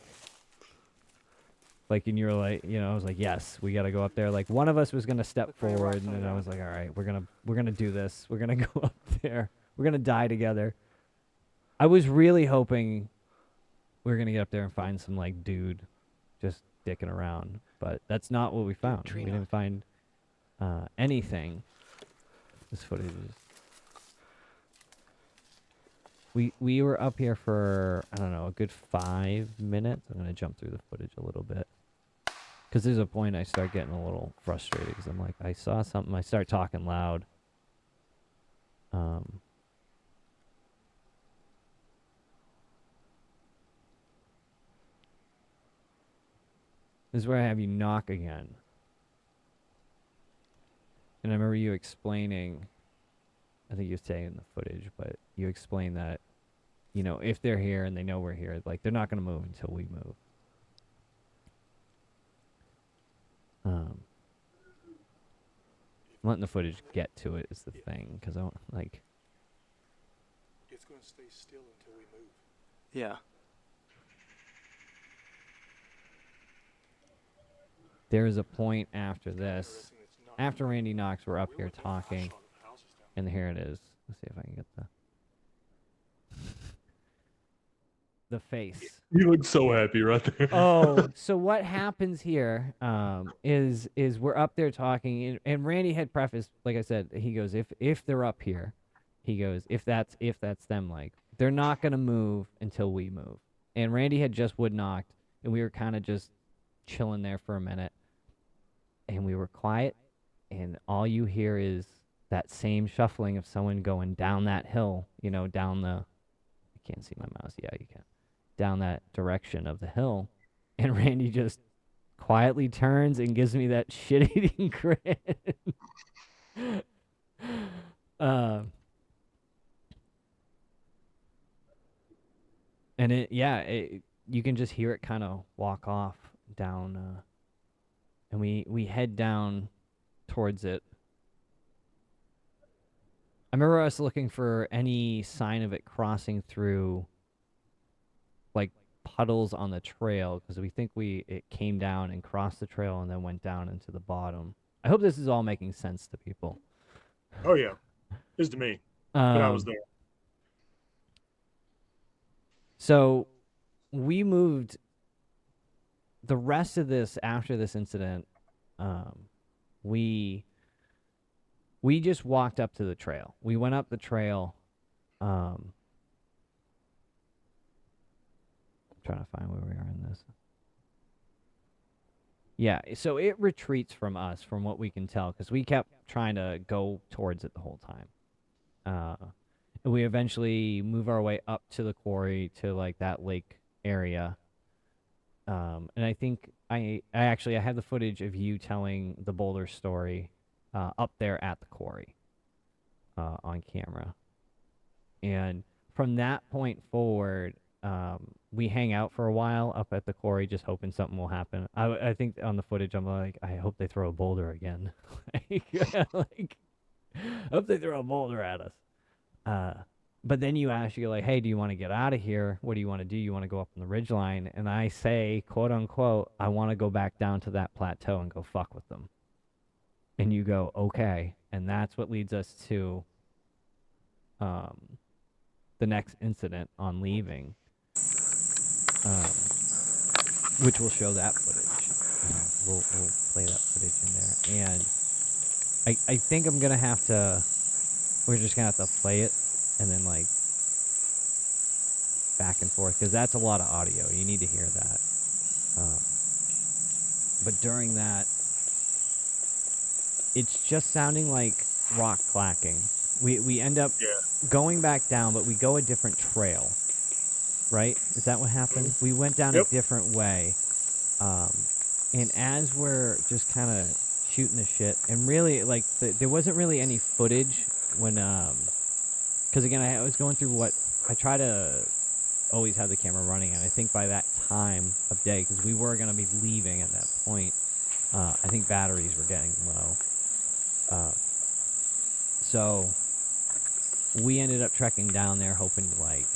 and you were like, you know, I was like, "Yes, we got to go up there." Like, one of us was gonna step forward, and then I was like, "All right, we're gonna do this. We're gonna go up there. We're gonna die together." I was really hoping we were gonna get up there and find some like dude just dicking around, but that's not what we found. We didn't find anything. This footage is... We were up here for, I don't know, a good 5 minutes. I'm gonna jump through the footage a little bit, because there's a point I start getting a little frustrated, because I'm like, I saw something. I start talking loud. This is where I have you knock again. And I remember you explaining, I think you say in the footage, but you explained that, you know, if they're here and they know we're here, like, they're not going to move until we move. I'm letting the footage get to it is the thing, because I don't, like... It's going to stay still until we move. Yeah. There's a point after this, after Randy Knox, we're up here talking, and here it is. Let's see if I can get the face. You look so happy right there. Oh, so what happens here is we're up there talking, and Randy had prefaced, like I said, he goes, if they're up here, he goes, if that's them, like, they're not gonna move until we move. And Randy had just wood knocked, and we were kind of just chilling there for a minute, and we were quiet, and all you hear is that same shuffling of someone going down that hill, down the, I can't see my mouse. Yeah, you can. Down that direction of the hill. And Randy just quietly turns and gives me that shit-eating grin. And you can just hear it kind of walk off down, and we head down towards it. I remember us looking for any sign of it crossing through, like, puddles on the trail, because we think it came down and crossed the trail and then went down into the bottom. I hope this is all making sense to people. Oh yeah, is to me. But I was there. So we moved the rest of this after this incident. We just walked up to the trail. We went up the trail. I'm trying to find where we are in this. Yeah, so it retreats from us, from what we can tell, because we kept trying to go towards it the whole time. We eventually move our way up to the quarry, to like that lake area. And I think I have the footage of you telling the boulder story up there at the quarry on camera. And from that point forward, we hang out for a while up at the quarry, just hoping something will happen. I think on the footage, I'm like, I hope they throw a boulder again. Like, I hope they throw a boulder at us. But then you ask, you're like, hey, do you want to get out of here? What do you want to do? You want to go up on the ridgeline? And I say, quote unquote, I want to go back down to that plateau and go fuck with them. And you go, okay. And that's what leads us to the next incident on leaving, which will show that footage. We'll play that footage in there. And I think I'm going to have to, we're just going to have to play it and then, like, back and forth, because that's a lot of audio. You need to hear that. But during that, it's just sounding like rock clacking. We end up going back down, but we go a different trail, right? Is that what happened? We went down a different way. And as we're just kind of shooting the shit, and really, like, there wasn't really any footage when, because again, I was going through what, I try to always have the camera running, and I think by that time of day, because we were going to be leaving at that point, I think batteries were getting low. So we ended up trekking down there, hoping to, like,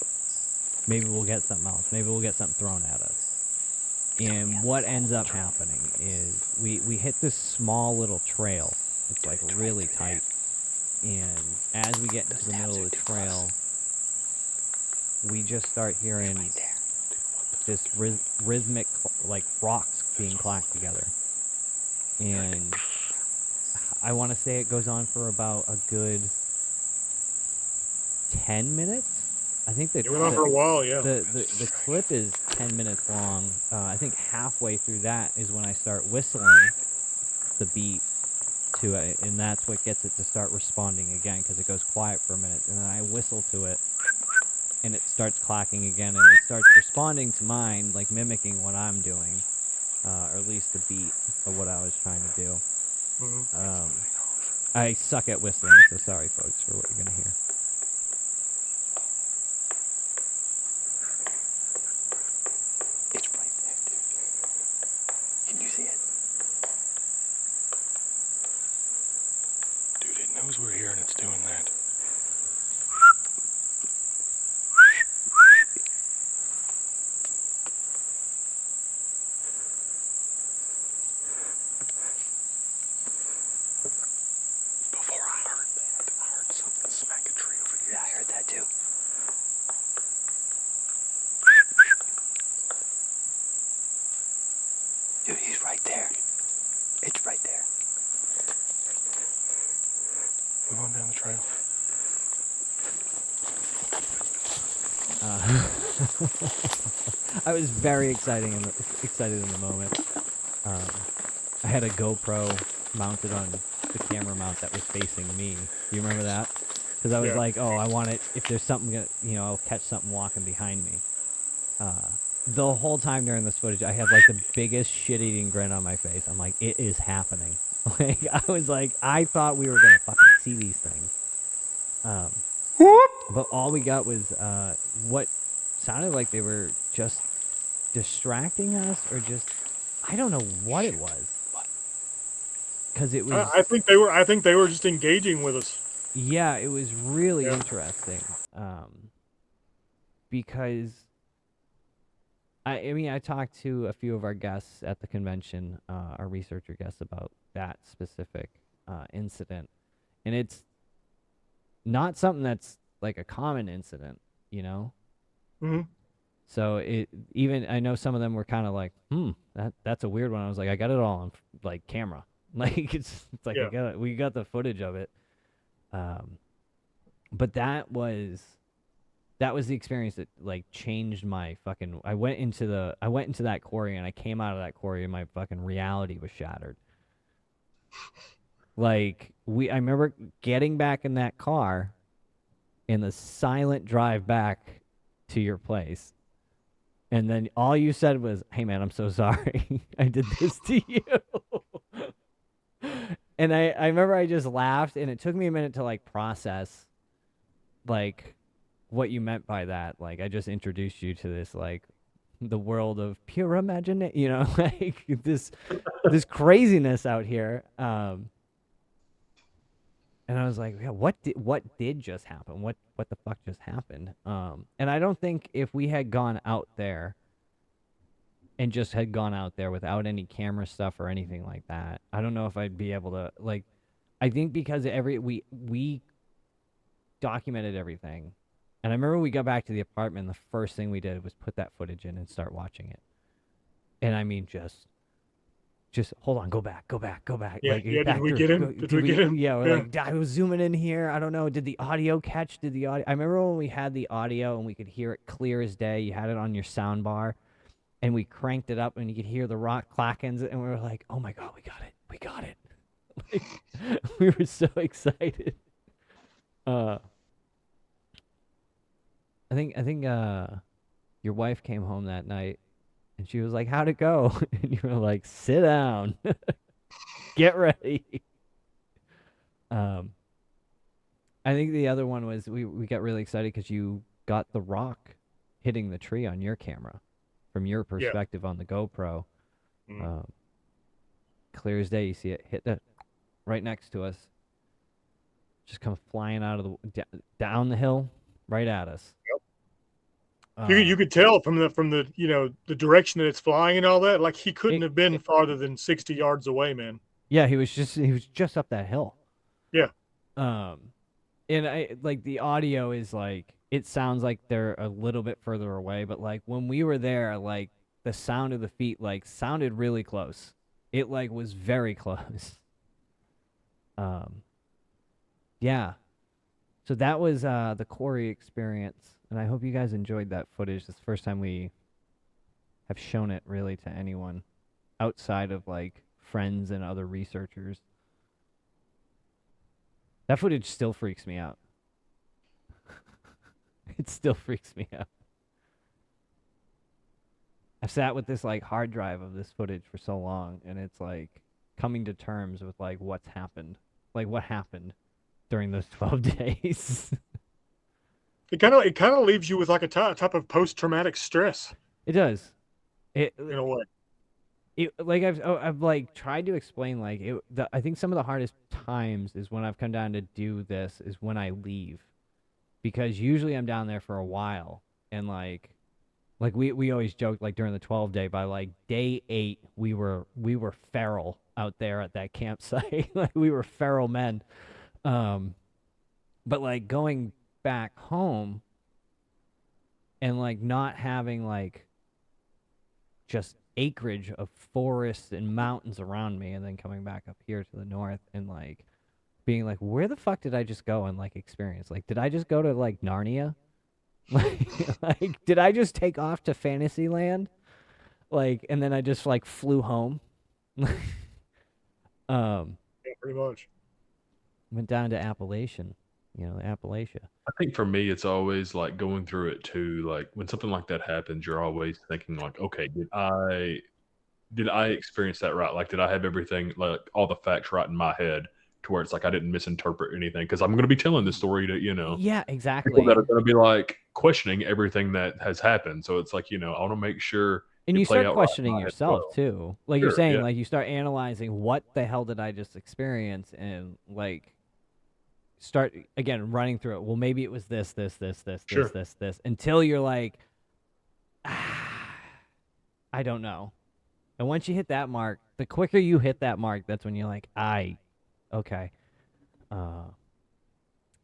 maybe we'll get something else. Maybe we'll get something thrown at us. And what ends up happening is we hit this small little trail. It's like really tight. And as we get into the middle of the trail, we just start hearing this rhythmic, like, rocks being clacked together. And I want to say it goes on for about a good 10 minutes. I think it went on for a while, yeah. The clip is 10 minutes long. I think halfway through that is when I start whistling the beat to it, and that's what gets it to start responding again, because it goes quiet for a minute, and then I whistle to it, and it starts clacking again, and it starts responding to mine, like mimicking what I'm doing, or at least the beat of what I was trying to do. Mm-hmm. I suck at whistling, so sorry, folks, for what you're going to hear. It's right there, dude. Can you see it? Dude, it knows we're here and it's doing that. Before I heard that, I heard something smack a tree over here. Yeah, I heard that too. Dude, he's right there. It's right there. Move on down the trail. I was very excited in the moment. I had a GoPro mounted on the camera mount that was facing me. Do you remember that? Because I was Yeah. like, oh, I want it. If there's something, I'll catch something walking behind me. The whole time during this footage, I had like the biggest shit-eating grin on my face. I'm like, it is happening. Like, I was like, I thought we were gonna fucking see these things. But all we got was what sounded like they were just distracting us, or just, I don't know what it was. Because it was, I think they were. I think they were just engaging with us. yeah, it was really Yeah. interesting. Because I mean, I talked to a few of our guests at the convention, our researcher guests, about that specific incident, and it's not something that's like a common incident, you know. Hmm. So I know some of them were kind of like, that's a weird one. I was like, I got it all on like camera, like it's like Yeah. we got the footage of it. But that was the experience that like changed my fucking. I went into that quarry, and I came out of that quarry, and my fucking reality was shattered. Like I remember getting back in that car, in the silent drive back to your place, and then all you said was, "Hey man, I'm so sorry. I did this to you." And I remember I just laughed, and it took me a minute to like process like what you meant by that. Like, I just introduced you to this, like, the world of pure imagination, like this craziness out here. And I was like, yeah, what did just happen? What the fuck just happened? And I don't think if we had gone out there and just had gone out there without any camera stuff or anything like that, I don't know if I'd be able to, like, I think because we documented everything. And I remember we got back to the apartment, and the first thing we did was put that footage in and start watching it. And I mean, just hold on, go back. Yeah. Like, Yeah. Did back we through. get him? Did we get him? Yeah, we're Yeah. like, I was zooming in here. I don't know. Did the audio catch? I remember when we had the audio and we could hear it clear as day. You had it on your sound bar, and we cranked it up, and you could hear the rock clackens, and we were like, oh my God, we got it. Like, we were so excited. I think your wife came home that night, and she was like, "How'd it go?" And you were like, "Sit down, get ready." Um, I think the other one was we got really excited because you got the rock hitting the tree on your camera, from your Yeah. perspective on the GoPro. Mhm. Clear as day, you see it hit right next to us, just come flying out of down the hill, right at us. You could tell from the the direction that it's flying and all that. Like, he couldn't have been farther than 60 yards away, man. Yeah, he was just up that hill. Yeah. And I like the audio is like, it sounds like they're a little bit further away, but like when we were there, like the sound of the feet like sounded really close. It like was very close. Yeah. So that was the Quarry experience, and I hope you guys enjoyed that footage. It's the first time we have shown it really to anyone outside of like friends and other researchers. That footage still freaks me out. It still freaks me out. I've sat with this like hard drive of this footage for so long, and it's like coming to terms with like what's happened, like what happened during those 12 days. It kind of leaves you with like a type of post-traumatic stress It does. in a way. Like I've like tried to explain, like I think some of the hardest times is when I've come down to do this is when I leave, because usually I'm down there for a while, and like we always joke, like during the 12-day, by like day 8 we were feral out there at that campsite. Like we were feral men. But like going back home and like not having like just acreage of forests and mountains around me, and then coming back up here to the north and like being like, where the fuck did I just go and like experience? Like, did I just go to like Narnia? Like, did I just take off to Fantasyland? Like, and then I just like flew home. Yeah, pretty much. Went down to Appalachian, Appalachia. I think for me, it's always like going through it too. Like when something like that happens, you're always thinking like, okay, did I experience that right? Like, did I have everything, like all the facts right in my head to where it's like I didn't misinterpret anything? Because I'm going to be telling this story to, Yeah, people exactly. that are going to be like questioning everything that has happened. So it's like, I want to make sure And it you played start out right in questioning my head as yourself well. too. Like you're Sure, saying, yeah. like you start analyzing what the hell did I just experience, and like start again running through it. Well, maybe it was this, Sure. this, until you're like, I don't know. And once you hit that mark, the quicker you hit that mark, that's when you're like, okay. Uh,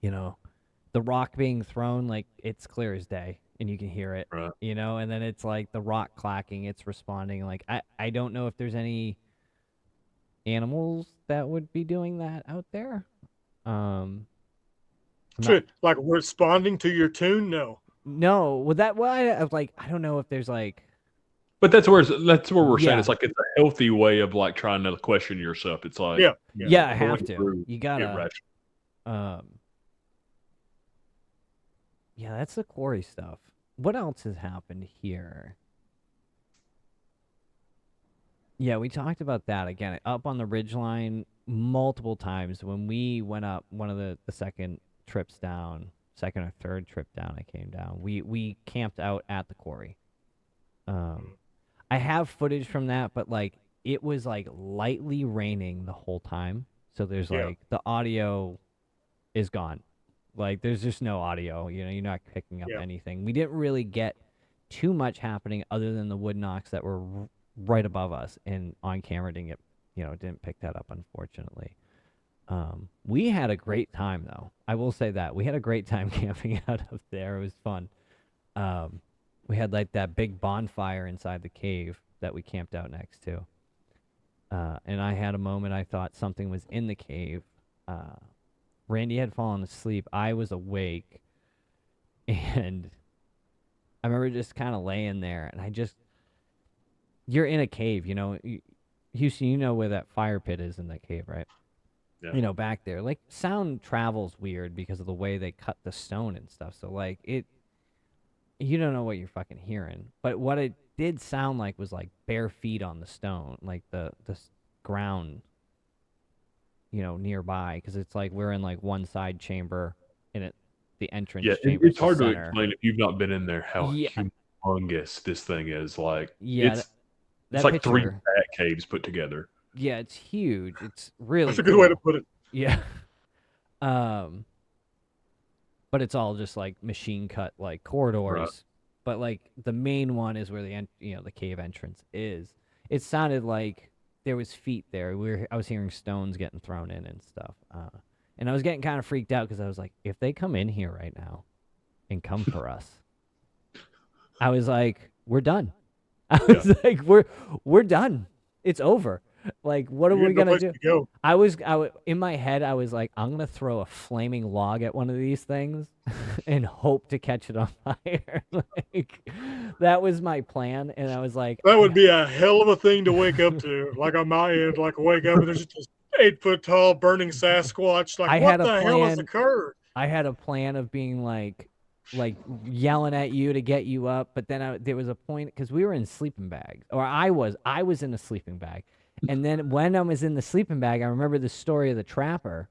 the rock being thrown, like it's clear as day and you can hear it, Right. and then it's like the rock clacking, it's responding. Like, I don't know if there's any animals that would be doing that out there. I'm So, not, like responding to your tune? No. no, with that, well, I was like, I don't know if there's like, But that's where we're saying yeah, it's like it's a healthy way of like trying to question yourself. It's like, Yeah. yeah, I going have to. through You it gotta, rational. yeah, that's the quarry stuff. What else has happened here? Yeah, we talked about that again up on the ridgeline multiple times when we went up one of the second trips down, second or third trip down. I came down. We camped out at the quarry. I have footage from that, but like it was like lightly raining the whole time, so there's Yeah. like the audio is gone. Like there's just no audio. You're not picking up Yeah. anything. We didn't really get too much happening other than the wood knocks that were right above us, and on camera didn't pick that up, unfortunately. We had a great time though. I will say that we had a great time camping out up there. It was fun. We had like that big bonfire inside the cave that we camped out next to. And I had a moment I thought something was in the cave. Randy had fallen asleep. I was awake. And I remember just kind of laying there. And you're in a cave, Houston, you know where that fire pit is in that cave, right? Yeah. Back there. Like, sound travels weird because of the way they cut the stone and stuff. So, like, you don't know what you're fucking hearing. But what it did sound like was, like, bare feet on the stone. Like, the ground, nearby. Because it's like we're in, like, one side chamber, and the entrance chamber It's hard to center. explain if you've not been in there how Yeah. humongous this thing is. Like, Yeah, it's like three picture. bat caves put together. Yeah, it's huge. It's really That's a good way to cool. put it. Yeah. But it's all just like machine cut like corridors. Right. But like the main one is where the cave entrance is. It sounded like there was feet there. I was hearing stones getting thrown in and stuff. And I was getting kind of freaked out because I was like, if they come in here right now and come for us, I was like, we're done. I was like, we're done. It's over. Like, what are we gonna do? Go. I was in my head. I was like, I'm gonna throw a flaming log at one of these things and hope to catch it on fire. Like, that was my plan. And I was like, That would be a hell of a thing to wake up to. Like on my end, like wake up and there's just this 8-foot tall burning Sasquatch. Like, what the hell has occurred? I had a plan of being like yelling at you to get you up, but then there was a point because we were in sleeping bags, or I was in a sleeping bag. And then when I was in the sleeping bag, I remember the story of the trapper,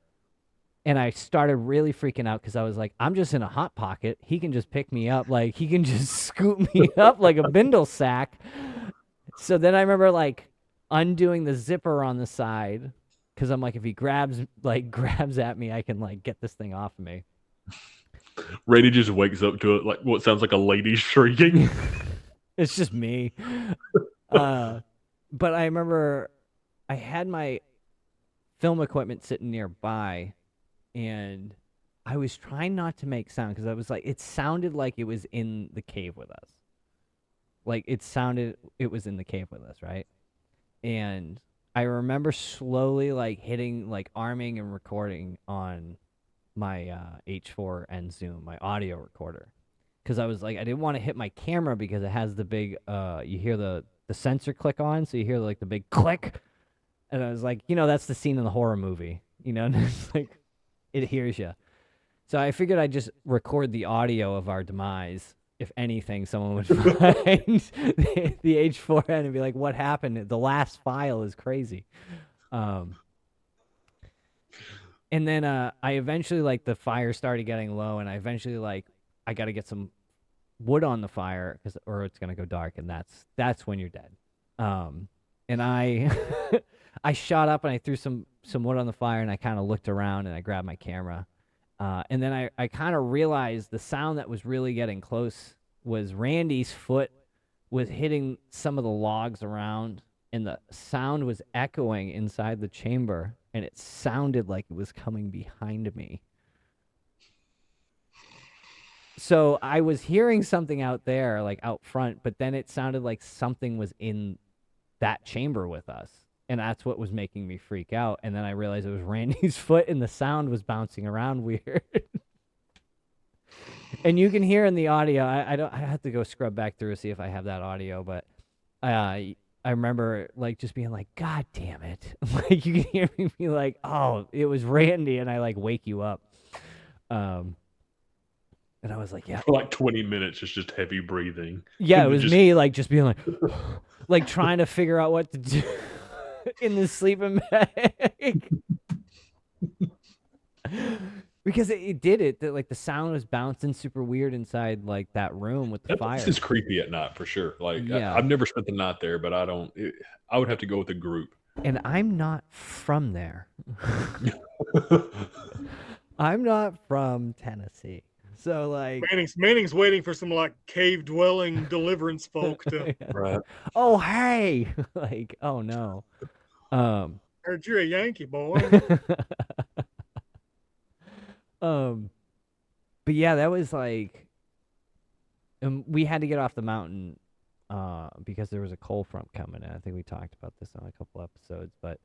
and I started really freaking out because I was like, I'm just in a hot pocket. He can just pick me up. Like, he can just scoop me up like a bindle sack. So then I remember, like, undoing the zipper on the side because I'm like, if he grabs at me, I can, like, get this thing off of me. Randy just wakes up to it like what sounds like a lady shrieking. It's just me. But I remember I had my film equipment sitting nearby, and I was trying not to make sound because I was like, it sounded like it was in the cave with us. Like, it was in the cave with us, right? And I remember slowly, like, hitting, like, arming and recording on my H4N Zoom, my audio recorder. Because I was like, I didn't want to hit my camera because it has the big, you hear the sensor click on, so you hear like the big click, and I was like, that's the scene in the horror movie, and it's like, it hears you. So I figured I'd just record the audio of our demise. If anything, someone would find the H4N and be like, "What happened? The last file is crazy." And then I eventually, like, the fire started getting low, and I eventually, like, I got to get some wood on the fire or it's gonna go dark, and that's when you're dead. And I I shot up and I threw some wood on the fire, and I kind of looked around and I grabbed my camera. And then I kind of realized the sound that was really getting close was Randy's foot was hitting some of the logs around, and the sound was echoing inside the chamber, and it sounded like it was coming behind me. So I was hearing something out there, like out front, but then it sounded like something was in that chamber with us. And that's what was making me freak out. And then I realized it was Randy's foot, and the sound was bouncing around weird. And you can hear in the audio, I have to go scrub back through to see if I have that audio, but I remember, like, just being like, God damn it. Like, you can hear me be like, oh, it was Randy, and I, like, wake you up. And I was like, yeah. For like 20 minutes, it's just heavy breathing. Yeah, it was me, like, just being like, like, trying to figure out what to do in the sleeping bag. Because it did it. Like, the sound was bouncing super weird inside, like, that room with the fire. This is creepy at night, for sure. Like, Yeah. I've never spent the night there, but I would have to go with a group. And I'm not from there. I'm not from Tennessee. So, like, Manning's waiting for some, like, cave dwelling deliverance folk to. Right. Oh, hey, like, oh no. Heard you're a Yankee boy. But yeah, that was like, we had to get off the mountain because there was a cold front coming in. I think we talked about this on a couple episodes, but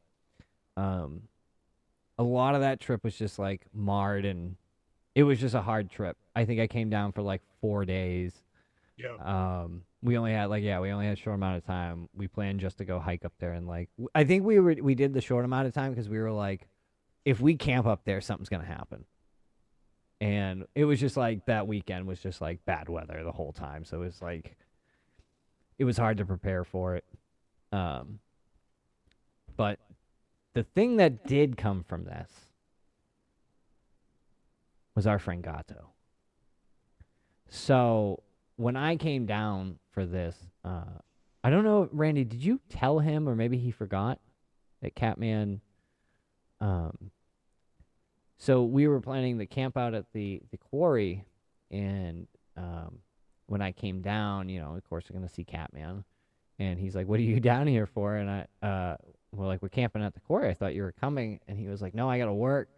a lot of that trip was just like marred, and it was just a hard trip. I think I came down for like 4 days. Yeah. We only had a short amount of time. We planned just to go hike up there, and like, I think we did the short amount of time because we were like, if we camp up there, something's gonna happen. And it was just like that weekend was just like bad weather the whole time, so it was like, it was hard to prepare for it. But the thing that did come from this was our friend Gato. So when I came down for this, I don't know, Randy, did you tell him, or maybe he forgot, that Catman? So we were planning to camp out at the quarry, and when I came down, you know, of course, we're gonna see Catman, and he's like, "What are you down here for?" And we're like, "We're camping at the quarry. I thought you were coming." And he was like, "No, I gotta work."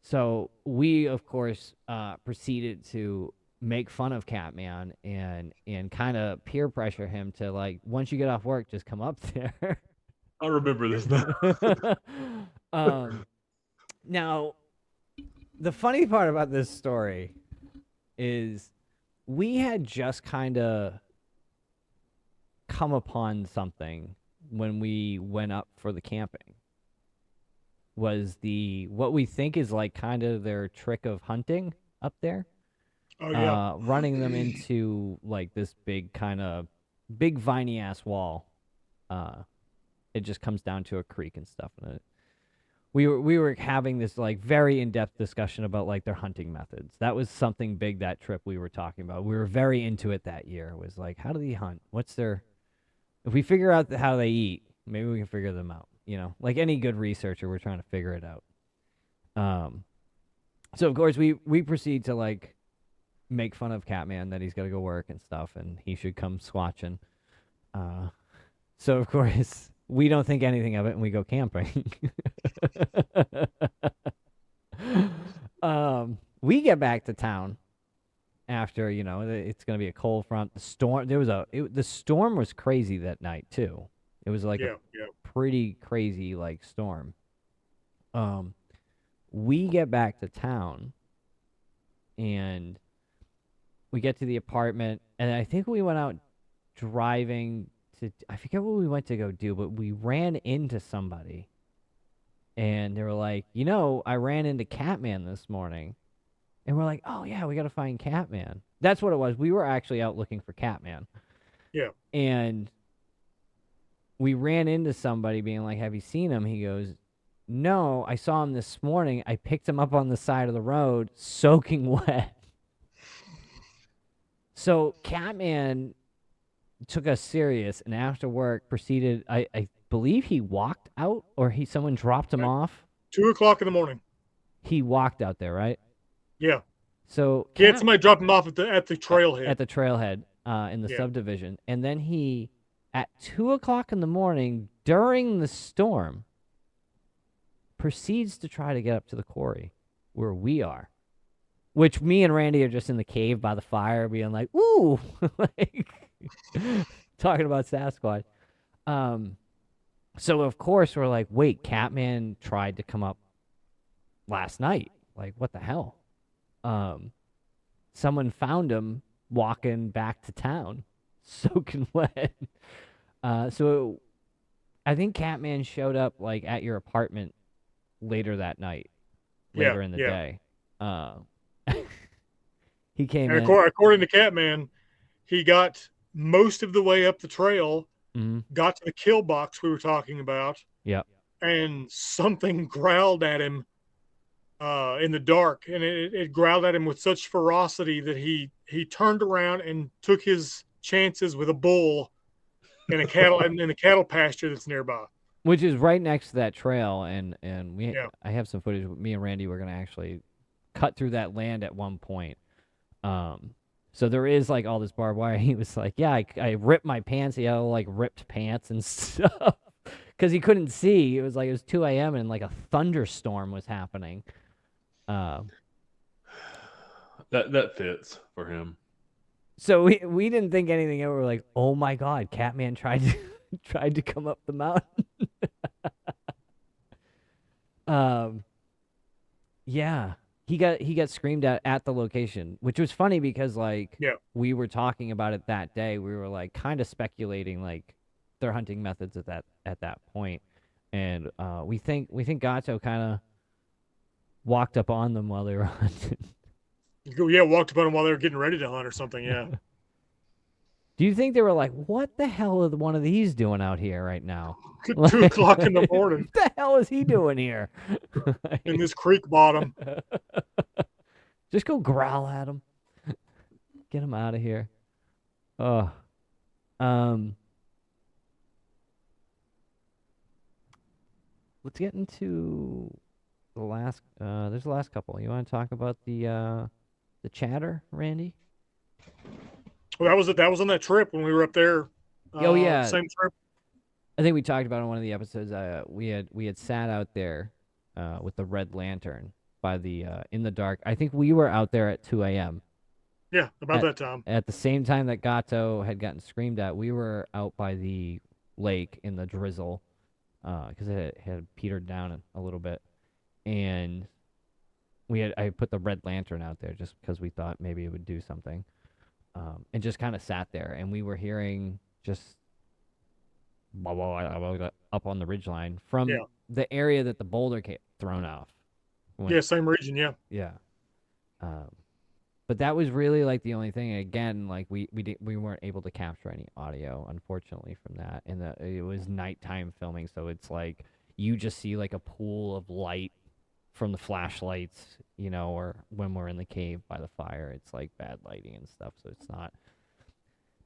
So we, of course, proceeded to make fun of Catman and kind of peer pressure him to, like, once you get off work, just come up there. I remember this now. Now, the funny part about this story is we had just kind of come upon something when we went up for the camping. Was what we think is like kind of their trick of hunting up there. Oh, yeah. Running them into like this big viney ass wall. It just comes down to a creek and stuff. And we were having this like very in-depth discussion about like their hunting methods. That was something big that trip we were talking about. We were very into it that year. It was like, how do they hunt? If we figure out how they eat, maybe we can figure them out. You know, like any good researcher, we're trying to figure it out. So of course we proceed to like make fun of Catman that he's got to go work and stuff, and he should come swatching. So of course we don't think anything of it, and we go camping. We get back to town after, you know, it's gonna be a cold front. The storm. The storm was crazy that night too. It was like a pretty crazy like storm. We get back to town, and we get to the apartment, and I think we went out driving to, I forget what we went to go do, but we ran into somebody and they were like, you know, I ran into Catman this morning. And we're like, oh, yeah, we got to find Catman. That's what it was. We were actually out looking for Catman. Yeah. And we ran into somebody being like, have you seen him? He goes, no, I saw him this morning. I picked him up on the side of the road, soaking wet. So Catman took us serious, and after work proceeded, I believe he walked out, or someone dropped him off. 2:00 in the morning. He walked out there, right? Yeah. So He had somebody drop him off at the trailhead. At the trailhead in the subdivision. And then he, at 2:00 in the morning, during the storm, proceeds to try to get up to the quarry where we are. Which me and Randy are just in the cave by the fire being like, ooh, like, talking about Sasquatch. So, of course, we're like, wait, Catman tried to come up last night. Like, what the hell? Someone found him walking back to town, soaking wet. So I think Catman showed up like at your apartment later that night, later in the day. He came in. According to Catman, he got most of the way up the trail, got to the kill box we were talking about. Yep. And something growled at him in the dark, and it growled at him with such ferocity that he turned around and took his chances with a bull in a cattle pasture that's nearby, which is right next to that trail. And I have some footage. Me and Randy were gonna actually cut through that land at one point. So there is like all this barbed wire. He was like, yeah, I ripped my pants. He had like ripped pants and stuff because he couldn't see. It was 2 a.m. and like a thunderstorm was happening. That fits for him. So we didn't think anything of it. We're like, oh my God, Catman tried to come up the mountain. Yeah. He got screamed at the location, which was funny because we were talking about it that day. We were like kind of speculating like their hunting methods at that point. And we think Gato kind of walked up on them while they were hunting. Yeah, walked up on them while they were getting ready to hunt or something, yeah. Do you think they were like, what the hell is one of these doing out here right now? 2:00 in the morning. What the hell is he doing here? In this creek bottom. Just go growl at him. Get him out of here. Oh. Let's get into the last there's the last couple. You want to talk about the chatter, Randy? Well, that was on that trip when we were up there. Oh yeah. Same trip. I think we talked about it in one of the episodes. We had sat out there with the red lantern by the in the dark. I think we were out there at 2 a.m. Yeah, about that time. At the same time that Gato had gotten screamed at, we were out by the lake in the drizzle because it had petered down a little bit, and I put the red lantern out there just because we thought maybe it would do something, and just kind of sat there, and we were hearing just blah, blah, blah, blah, up on the ridgeline from the area that the boulder got thrown off. Same region, yeah. Yeah. But that was really like the only thing. Again, like we weren't able to capture any audio, unfortunately, from that. And it was nighttime filming, so it's like you just see like a pool of light from the flashlights, or when we're in the cave by the fire, it's like bad lighting and stuff. So it's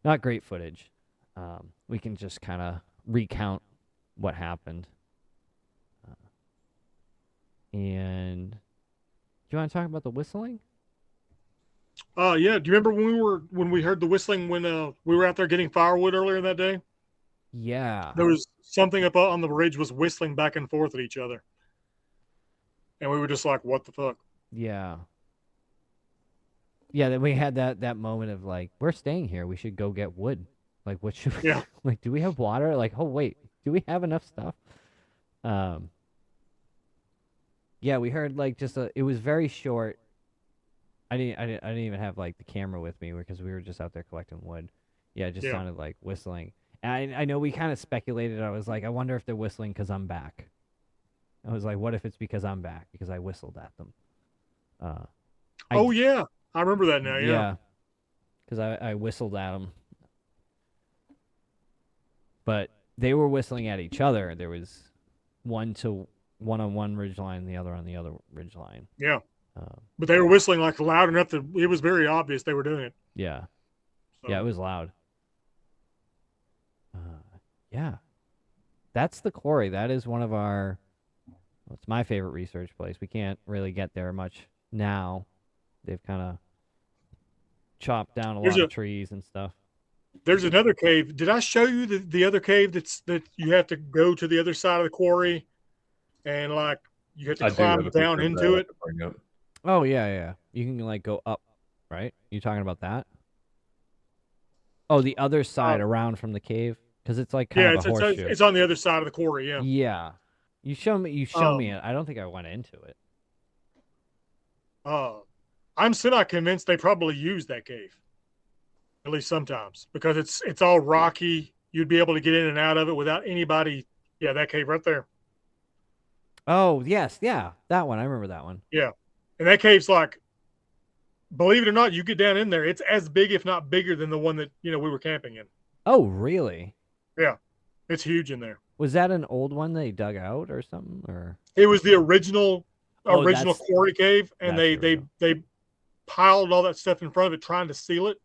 not great footage. We can just kind of recount what happened. And do you want to talk about the whistling? Yeah. Do you remember when we heard the whistling when we were out there getting firewood earlier that day? Yeah. There was something up on the ridge was whistling back and forth at each other. And we were just like, what the fuck? Yeah. Yeah, then we had that moment of like, we're staying here. We should go get wood. Like, what should we? Yeah. Like, do we have water? Like, oh wait, do we have enough stuff? Yeah, we heard like it was very short. I didn't even have like the camera with me because we were just out there collecting wood. Yeah, it just sounded like whistling. And I know we kind of speculated. I was like, I wonder if they're whistling because I'm back. I was like, what if it's because I'm back because I whistled at them? Oh yeah, I remember that now. Yeah. Because I whistled at them, but they were whistling at each other. There was one on one ridgeline and the other on the other ridgeline. Yeah. But they were whistling like loud enough that it was very obvious they were doing it. Yeah. So. Yeah, it was loud. Yeah. That's the Quarry. That is one of our, well, it's my favorite research place. We can't really get there much now. They've kind of chopped down a lot of trees and stuff. There's another cave. Did I show you the other cave that you have to go to the other side of the quarry and like you have to climb down into it? Oh yeah. You can like go up, right? You talking about that? Oh, the other side around from the cave, because it's like kind of a horseshoe. It's on the other side of the quarry. Yeah. Yeah. You show me it. I don't think I went into it. I'm semi-convinced they probably use that cave, at least sometimes, because it's all rocky. You'd be able to get in and out of it without anybody. Yeah, that cave right there. Oh yes, yeah, that one. I remember that one. Yeah, and that cave's like, believe it or not, you get down in there, it's as big, if not bigger, than the one that we were camping in. Oh really? Yeah, it's huge in there. Was that an old one they dug out or something? Or it was the original quarry cave, and they piled all that stuff in front of it trying to seal it.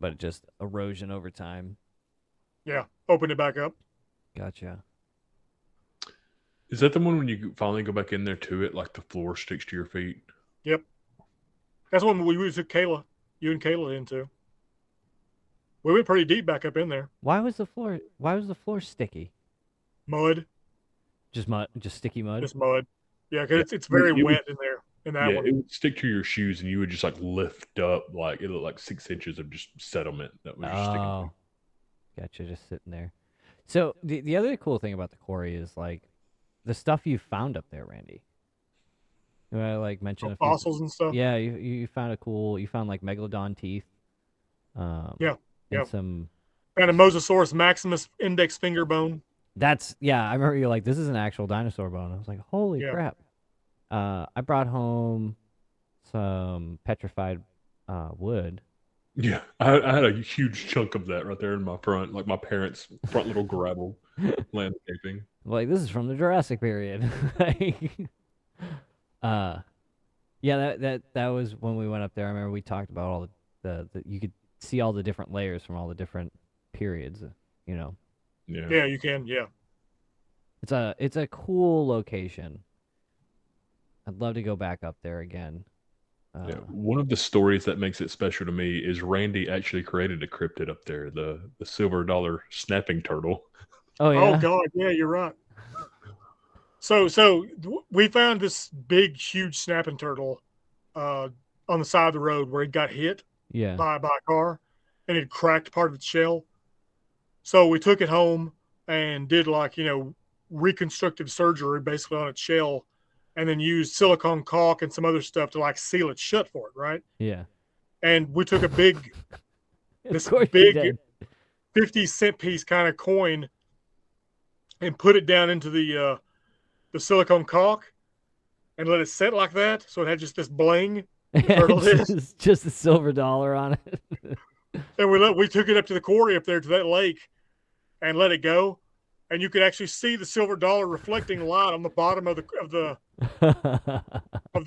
But just erosion over time. Yeah, opened it back up. Gotcha. Is that the one when you finally go back in there to it, like the floor sticks to your feet? Yep. That's one we took you and Kayla into. We went pretty deep back up in there. Why was the floor sticky? Mud. Just mud, just sticky mud. Just mud. Yeah, because it's very wet in there. In that one, it would stick to your shoes, and you would just like lift up, like it looked like 6 inches of just sediment that was just sticking. Oh, gotcha, just sitting there. So the other cool thing about the quarry is like the stuff you found up there, Randy. I like mentioned fossils and stuff. Yeah, you found you found like megalodon teeth. Yeah. Some and a Mosasaurus maximus index finger bone. I remember you like, this is an actual dinosaur bone. I was like, holy crap. I brought home some petrified wood. Yeah, I had a huge chunk of that right there in my front, like my parents' front little gravel landscaping. Like, this is from the Jurassic period. That was when we went up there. I remember we talked about all the you could see all the different layers from all the different periods, Yeah, you can. Yeah, it's a cool location. I'd love to go back up there again. One of the stories that makes it special to me is Randy actually created a cryptid up there, the silver dollar snapping turtle. Oh yeah. Oh god, yeah, you're right. So we found this big, huge snapping turtle on the side of the road where it got hit by a car, and it cracked part of its shell. So we took it home and did reconstructive surgery basically on its shell, and then used silicone caulk and some other stuff to like seal it shut for it, right? Yeah. And we took a big 50-cent piece kind of coin and put it down into the silicone caulk and let it set like that, so it had just this bling. Just a silver dollar on it. And we took it up to the quarry up there to that lake and let it go, and you could actually see the silver dollar reflecting light on the bottom of the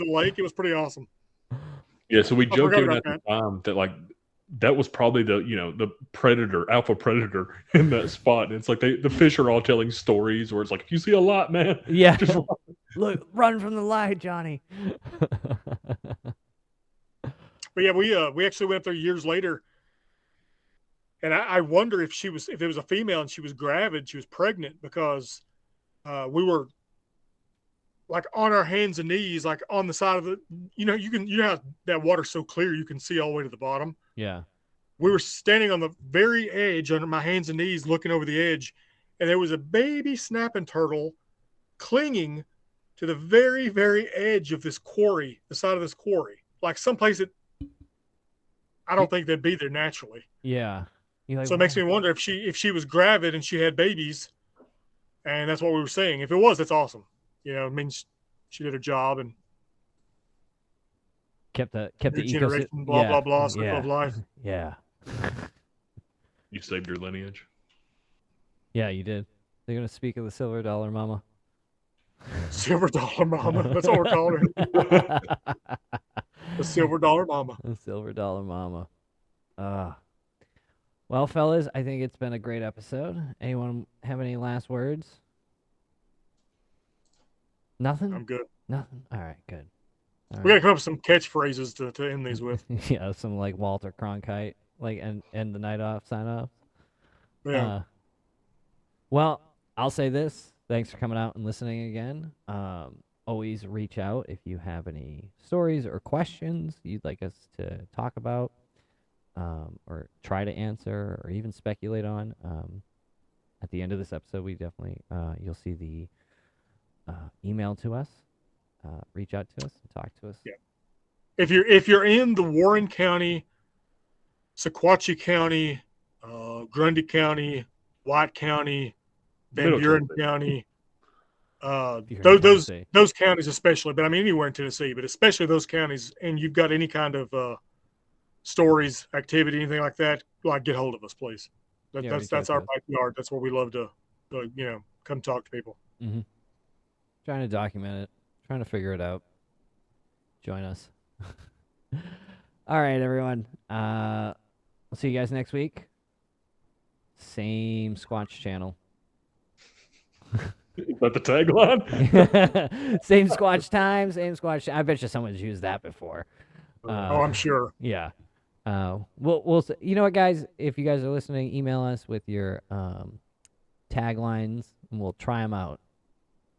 lake. It was pretty awesome. Yeah, so we joked even at the time that like that was probably the alpha predator in that spot. And it's like the fish are all telling stories where it's like, if you see a lot, man, just run. Look, run from the light, Johnny. But yeah, we actually went up there years later, and I wonder if it was a female and she was gravid, she was pregnant, because we were like on our hands and knees, like on the side of the, you know how that water's so clear you can see all the way to the bottom. Yeah. We were standing on the very edge under my hands and knees looking over the edge, and there was a baby snapping turtle clinging to the very, very edge of this quarry, the side of this quarry, like someplace that I don't think they'd be there naturally. Yeah. So it makes me wonder if she was gravid and she had babies, And that's what we were saying. If it was, that's awesome. It means she did her job and kept the new ecosystem. generation, blah, blah, blah, circle of life. Yeah. You saved your lineage. Yeah, you did. They're gonna speak of the silver dollar mama. Silver dollar mama. That's what we're calling her. The silver dollar mama. The silver dollar mama. Well, fellas, I think it's been a great episode. Anyone have any last words? Nothing? I'm good. Nothing? All right, good. All We got to come up with some catchphrases to end these with. Yeah, some like Walter Cronkite, like end the night off, sign off. Yeah. Well, I'll say this. Thanks for coming out and listening again. Always reach out if you have any stories or questions you'd like us to talk about, or try to answer, or even speculate on. At the end of this episode, we definitely you'll see the email to us. Reach out to us and talk to us. Yeah. If you're in the Warren County, Sequatchie County, Grundy County, White County, Van Middle Buren Tennessee. County, those counties especially, but I mean anywhere in Tennessee, but especially those counties, and you've got any kind of stories, activity, anything like that, like get hold of us, please. That's our backyard. That's where we love to come talk to people. Mm-hmm. Trying to document it, trying to figure it out. Join us. All right, everyone. We'll see you guys next week. Same Squatch channel. Is that the tagline? Same Squatch time, same Squatch. I bet you someone's used that before. I'm sure. Yeah. We'll you know what, guys? If you guys are listening, email us with your taglines, and we'll try them out.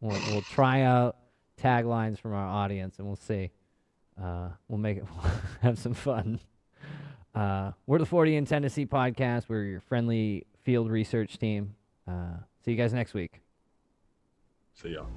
We'll try out taglines from our audience, and we'll see. We'll make it have some fun. We're the 40 in Tennessee podcast. We're your friendly field research team. See you guys next week. See y'all.